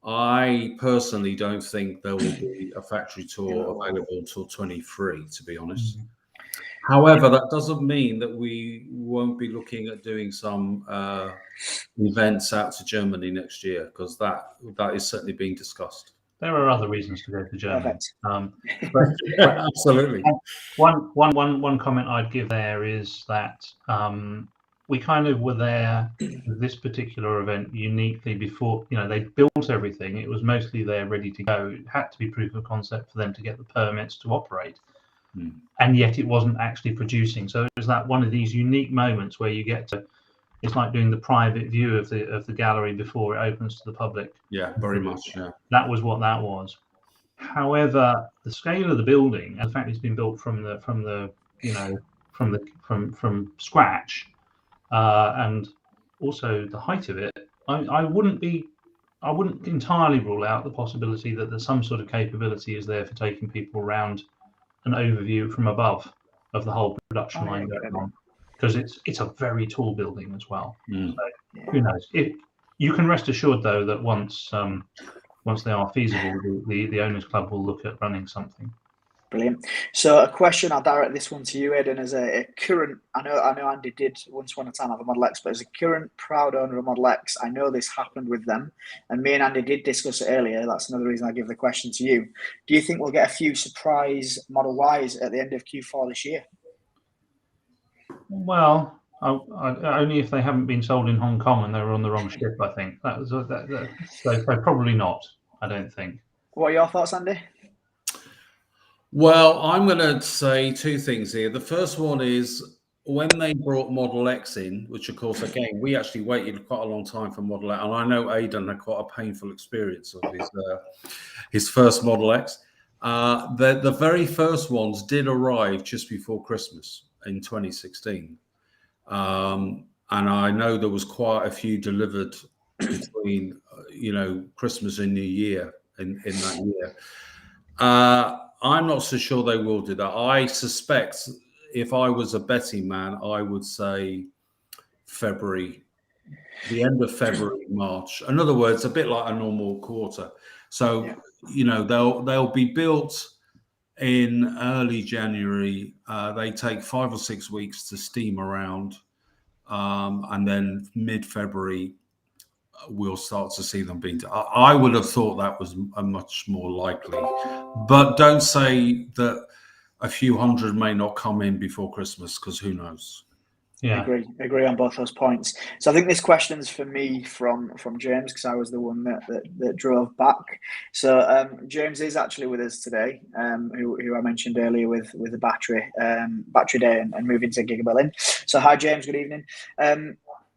I personally don't think there will be a factory tour available until 23, to be honest. However, that doesn't mean that we won't be looking at doing some events out to Germany next year, because that is certainly being discussed. There are other reasons to go to Germany. Absolutely. One comment I'd give there is that we kind of were there with this particular event uniquely before, they built everything. It was mostly there ready to go. It had to be proof of concept for them to get the permits to operate. And yet it wasn't actually producing. So it was that one of these unique moments where you get to, it's like doing the private view of the gallery before it opens to the public. Yeah, very much. Yeah. That was what that was. However, the scale of the building, and the fact it's been built from scratch, and also the height of it, I wouldn't entirely rule out the possibility that there's some sort of capability is there for taking people around an overview from above of the whole production line going on, because it's a very tall building as well. So who knows? You can rest assured though that once they are feasible, the owners club will look at running something. Brilliant. So a question, I'll direct this one to you, Aidan, as a current, I know Andy did once upon a time have a Model X, but as a current proud owner of Model X, I know this happened with them, and me and Andy did discuss it earlier. That's another reason I give the question to you. Do you think we'll get a few surprise Model Ys at the end of Q4 this year? Well, only if they haven't been sold in Hong Kong and they were on the wrong ship, I think. So probably not, I don't think. What are your thoughts, Andy? Well, I'm going to say two things here. The first one is when they brought Model X in, which of course, again, we actually waited quite a long time for Model X, and I know Aidan had quite a painful experience of his first Model X. The very first ones did arrive just before Christmas in 2016. And I know there was quite a few delivered between, Christmas and New Year in that year. I'm not so sure they will do that. I suspect if I was a betting man, I would say February, the end of February, March. In other words, a bit like a normal quarter. So, they'll be built in early January. They take 5 or 6 weeks to steam around. And then mid-February, we'll start to see them being. I would have thought that was a much more likely, but don't say that a few hundred may not come in before Christmas, because who knows? Yeah, agree on both those points. So I think this question's for me from James, because I was the one that drove back. So James is actually with us today, who I mentioned earlier with the battery day and moving to Giga Berlin. So hi James, good evening.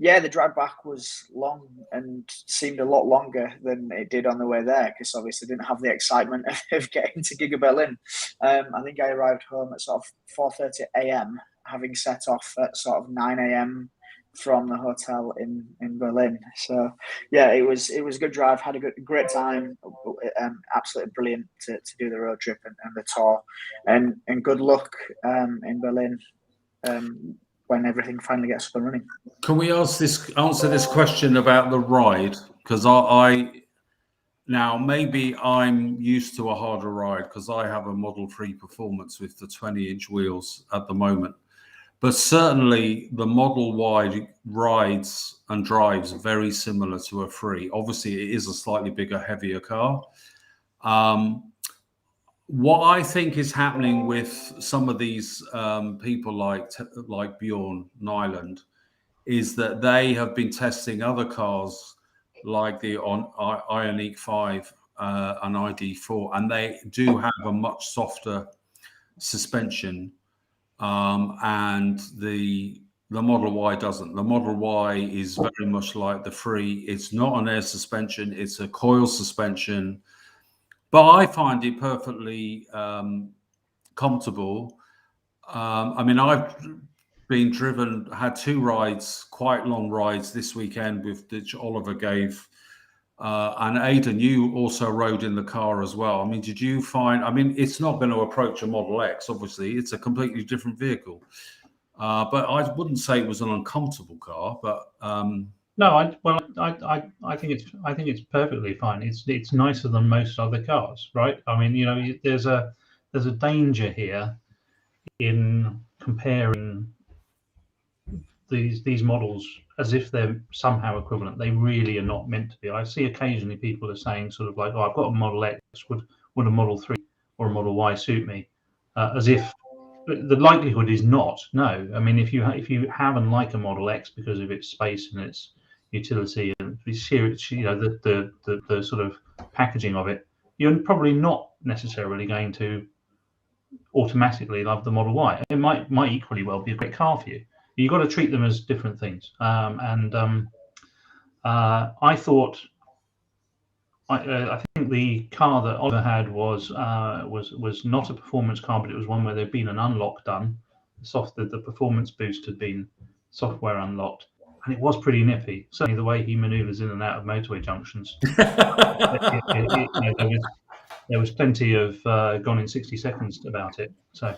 Yeah, the drive back was long and seemed a lot longer than it did on the way there, because obviously didn't have the excitement of getting to Giga Berlin. I think I arrived home at sort of 4:30 a.m. having set off at sort of 9 a.m. from the hotel in Berlin. So yeah, it was a good drive. Had a great time. Absolutely brilliant to do the road trip and the tour, and good luck in Berlin. When everything finally gets up and running. Can we answer this question about the ride? Because now maybe I'm used to a harder ride because I have a Model 3 Performance with the 20-inch wheels at the moment. But certainly the Model Y rides and drives very similar to a 3. Obviously, it is a slightly bigger, heavier car. What I think is happening with some of these people like Bjorn Nyland is that they have been testing other cars like the Ioniq 5 and ID4, and they do have a much softer suspension, and the Model Y doesn't. The Model Y is very much like the 3. It's not an air suspension; it's a coil suspension. But I find it perfectly comfortable. I mean, I've had 2 rides, quite long rides this weekend which Oliver gave. And Aidan, you also rode in the car as well. I mean, did you find, it's not going to approach a Model X, obviously. It's a completely different vehicle. But I wouldn't say it was an uncomfortable car, but... No, I think it's perfectly fine. It's nicer than most other cars, right? I mean, there's a danger here in comparing these models as if they're somehow equivalent. They really are not meant to be. I see occasionally people are saying sort of like, "Oh, I've got a Model X. Would a Model 3 or a Model Y suit me?" As if the likelihood is not. No, I mean, if you have and like a Model X because of its space and its utility and the sort of packaging of it, you're probably not necessarily going to automatically love the Model Y. It might equally well be a great car for you. You've got to treat them as different things. I thought, I think the car that Oliver had was not a performance car, but it was one where there'd been an unlock done. The performance boost had been software unlocked, and it was pretty nippy. Certainly the way he manoeuvres in and out of motorway junctions. There was plenty of gone in 60 seconds about it. So.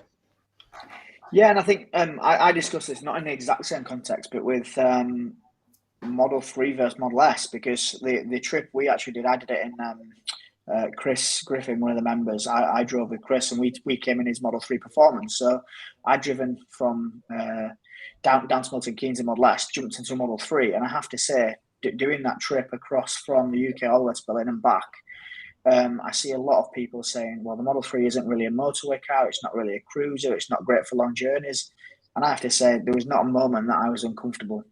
Yeah, and I think I discussed this not in the exact same context, but with Model 3 versus Model S, because the trip we actually did, I did it in Chris Griffin, one of the members, I drove with Chris, and we came in his Model 3 Performance. So I'd driven from down to Milton Keynes in Model S, jumped into a Model 3, and I have to say, doing that trip across from the UK all the way to Berlin and back, I see a lot of people saying, well, the Model 3 isn't really a motorway car, it's not really a cruiser, it's not great for long journeys. And I have to say, there was not a moment that I was uncomfortable.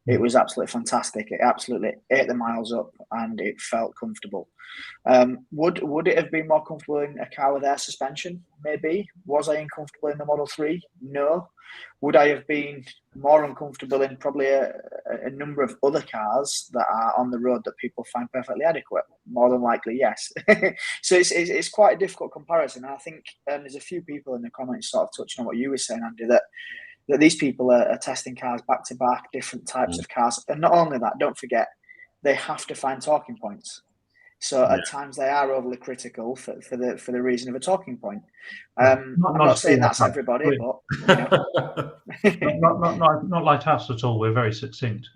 It was absolutely fantastic. It absolutely ate the miles up, and it felt comfortable. Would it have been more comfortable in a car with air suspension? Maybe. Was I uncomfortable in the Model 3? No. Would I have been more uncomfortable in probably a number of other cars that are on the road that people find perfectly adequate? More than likely, yes. So it's quite a difficult comparison. And I think there's a few people in the comments sort of touching on what you were saying, Andy, that these people are testing cars back to back, different types of cars. And not only that, don't forget, they have to find talking points. So at times they are overly critical for the reason of a talking point. I'm not saying that's everybody, but not like us at all. We're very succinct,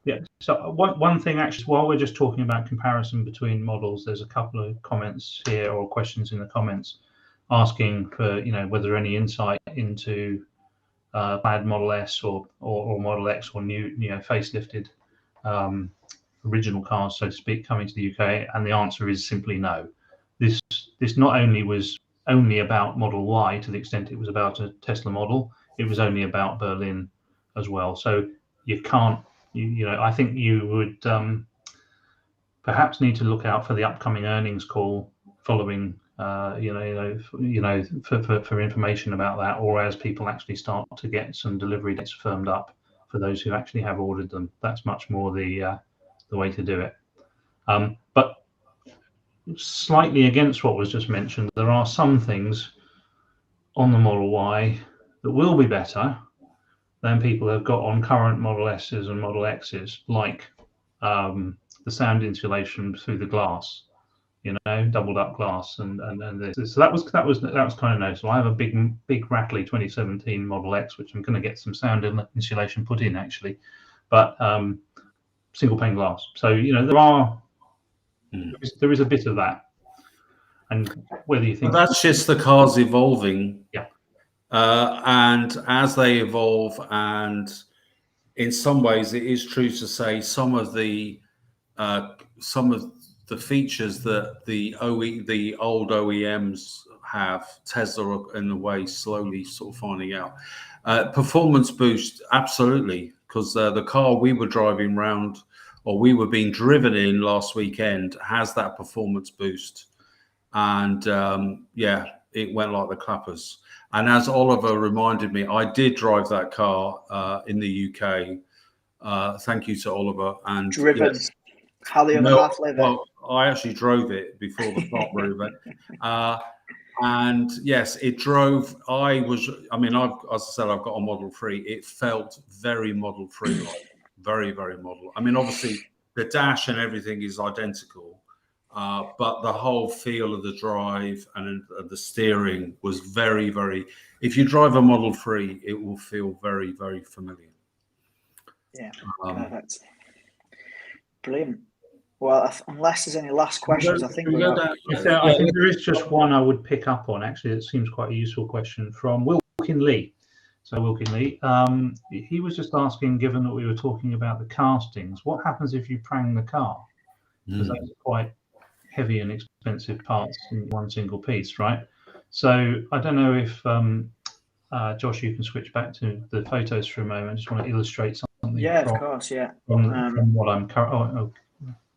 yeah. So one thing, actually, while we're just talking about comparison between models, there's a couple of comments here or questions in the comments asking for whether any insight into planned Model S or Model X or new facelifted original cars, so to speak, coming to the UK, and the answer is simply no. This not only was only about Model Y to the extent it was about a Tesla model, it was only about Berlin as well. So you can't, I think you would perhaps need to look out for the upcoming earnings call following, for information about that, or as people actually start to get some delivery dates firmed up for those who actually have ordered them. That's much more the way to do it. But slightly against what was just mentioned, there are some things on the Model Y that will be better than people have got on current Model S's and Model X's, like the sound insulation through the glass, doubled up glass, and this. So that was kind of noticeable. I have a big rattly 2017 Model X, which I'm going to get some sound insulation put in actually, but single pane glass. So there is a bit of that, and whether you think that's just the cars evolving, yeah, and as they evolve, and in some ways it is true to say some of the features that the old OEMs have, Tesla in a way slowly sort of finding out. Performance boost, absolutely, because the car we were driving around, or we were being driven in last weekend, has that performance boost. And it went like the clappers. And as Oliver reminded me, I did drive that car in the UK. Thank you to Oliver. And driven. Yes, well, I actually drove it before the plant event. And yes, it drove. As I said, I've got a Model 3. It felt very Model 3 like. Very, very model. I mean, obviously, the dash and everything is identical, but the whole feel of the drive and the steering was very, very. If you drive a Model 3, it will feel very, very familiar. Yeah, perfect. Brilliant. Well, unless there's any last questions, I think there is just one I would pick up on. Actually, it seems quite a useful question from Wilkin Lee. So Wilkin Lee, he was just asking, given that we were talking about the castings, what happens if you prang the car? Because that's quite heavy and expensive parts in one single piece, right? So I don't know if Josh, you can switch back to the photos for a moment. I just want to illustrate something. Yeah, of course, yeah. From what I'm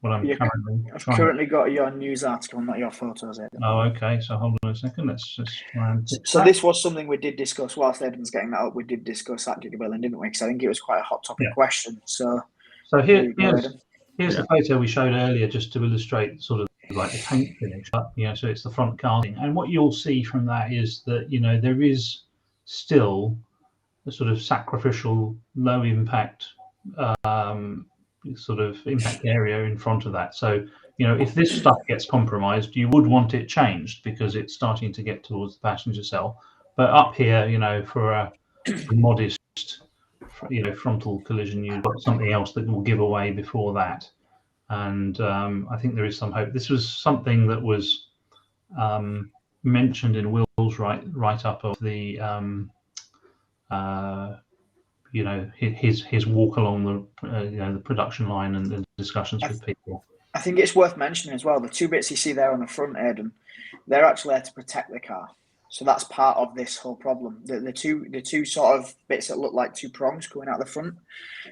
I've currently got your news article, not your photos, Aidan. Oh, okay. So hold on a second. Let's just try and... So this was something we did discuss whilst Aidan's getting that up. We did discuss at Giga Berlin, didn't we? Because I think it was quite a hot topic question. So here's the photo we showed earlier, just to illustrate sort of like the paint finish. So it's the front casting, and what you'll see from that is that there is still a sort of sacrificial, low impact sort of impact area in front of that. So if this stuff gets compromised, you would want it changed because it's starting to get towards the passenger cell. But up here, for a modest frontal collision, you've got something else that will give away before that. and I think there is some hope. This was something that was mentioned in Will's write-up of the his walk along the the production line and the discussions with people. I think it's worth mentioning as well, the two bits you see there on the front, Aidan, they're actually there to protect the car. So that's part of this whole problem. The two sort of bits that look like two prongs coming out the front,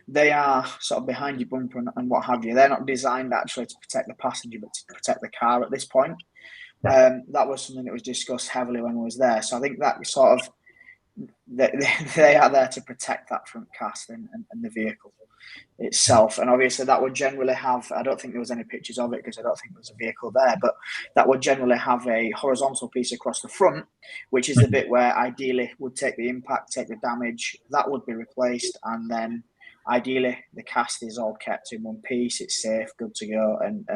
they are sort of behind your bumper and what have you. They're not designed actually to protect the passenger, but to protect the car at this point. Yeah. That was something that was discussed heavily when we was there. So I think that sort of, they are there to protect that front cast and the vehicle itself. And obviously that would generally have, I don't think there was any pictures of it because I don't think there was a vehicle there, but that would generally have a horizontal piece across the front, which is the bit where ideally would take the impact, take the damage. That would be replaced, and then ideally the cast is all kept in one piece. It's safe, good to go, and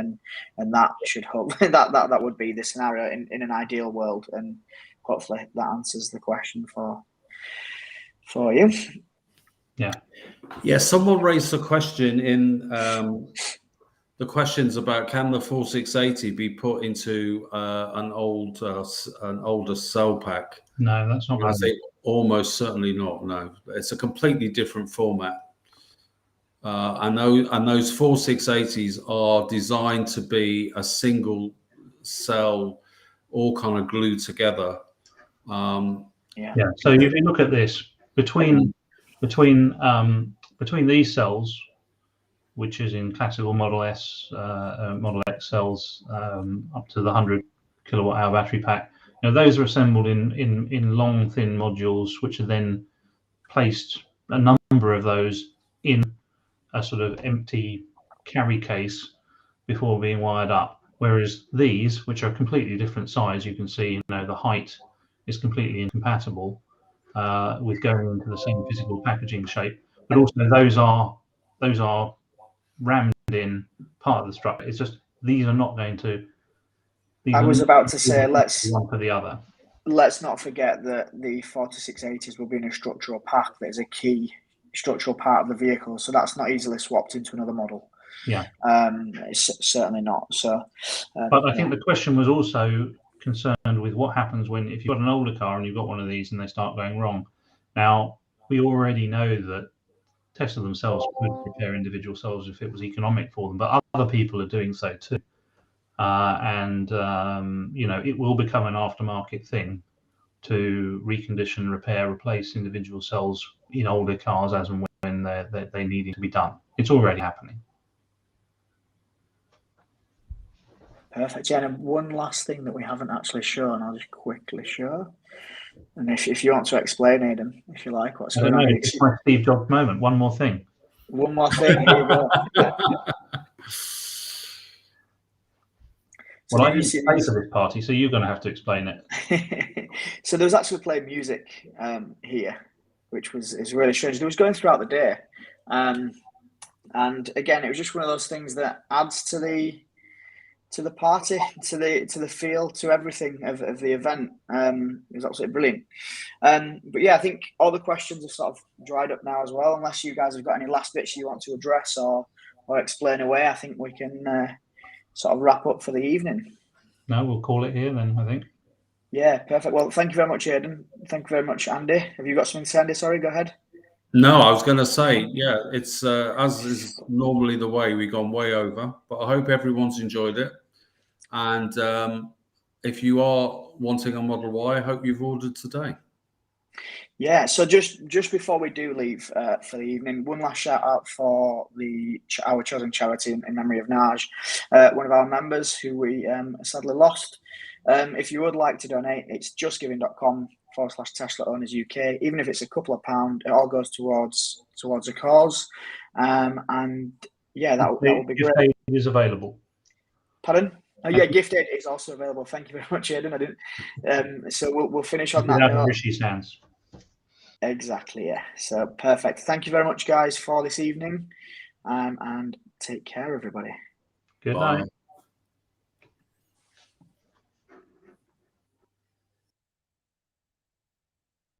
that should hope that would be the scenario in an ideal world, and hopefully that answers the question for you. Yeah, someone raised a question in the questions about, can the 4680 be put into an older cell pack? No, that's not. I say almost certainly not. No, it's a completely different format. And those 4680s are designed to be a single cell, all kind of glued together. Yeah. So if you look at this, between these cells, which is in classical Model S, Model X cells, up to the 100 kilowatt-hour battery pack, those are assembled in long, thin modules, which are then placed, a number of those, in a sort of empty carry case before being wired up. Whereas these, which are completely different size, you can see, the height is completely incompatible with going into the same physical packaging shape. But also those are rammed in part of the structure. It's just these are not going to. I was about to say, one for the other. Let's not forget that the 4680s will be in a structural pack that is a key structural part of the vehicle, so that's not easily swapped into another model. Yeah, it's certainly not. So, but I think the question was also concerned with what happens if you've got an older car and you've got one of these and they start going wrong. Now, we already know that Tesla themselves could repair individual cells if it was economic for them, but other people are doing so too. And it will become an aftermarket thing to recondition, repair, replace individual cells in older cars as and when they need to be done. It's already happening. Perfect. Yeah, and one last thing that we haven't actually shown, I'll just quickly show. And if you want to explain, Aidan, if you like, what's going on. It's my Steve Jobs moment. One more thing. One more thing. Here you go. Well, I didn't pay for this party, so you're going to have to explain it. So there was actually playing music here, which is really strange. It was going throughout the day, and again, it was just one of those things that adds to the party, to the feel, to everything of the event. It was absolutely brilliant. But yeah, I think all the questions have sort of dried up now as well. Unless you guys have got any last bits you want to address or explain away, I think we can sort of wrap up for the evening. No, we'll call it here then, I think. Yeah, perfect. Well, thank you very much, Aidan. Thank you very much, Andy. Have you got something to say, Andy? Sorry, go ahead. No, I was going to say, yeah, it's as is normally the way, we've gone way over, but I hope everyone's enjoyed it. And if you are wanting a Model Y, I hope you've ordered today. Yeah, so just before we do leave for the evening, one last shout out for our chosen charity in memory of Naj, one of our members who we sadly lost. If you would like to donate, it's justgiving.com/Tesla Owners UK. Even if it's a couple of pounds, it all goes towards a cause. And yeah, that will be great. Gift aid is available. Pardon? Yeah, gift aid is also available. Thank you very much, Aidan. I didn't. So we'll finish on that note. Rishi's hands. Exactly. Yeah. So perfect. Thank you very much, guys, for this evening, and take care, everybody. Good night.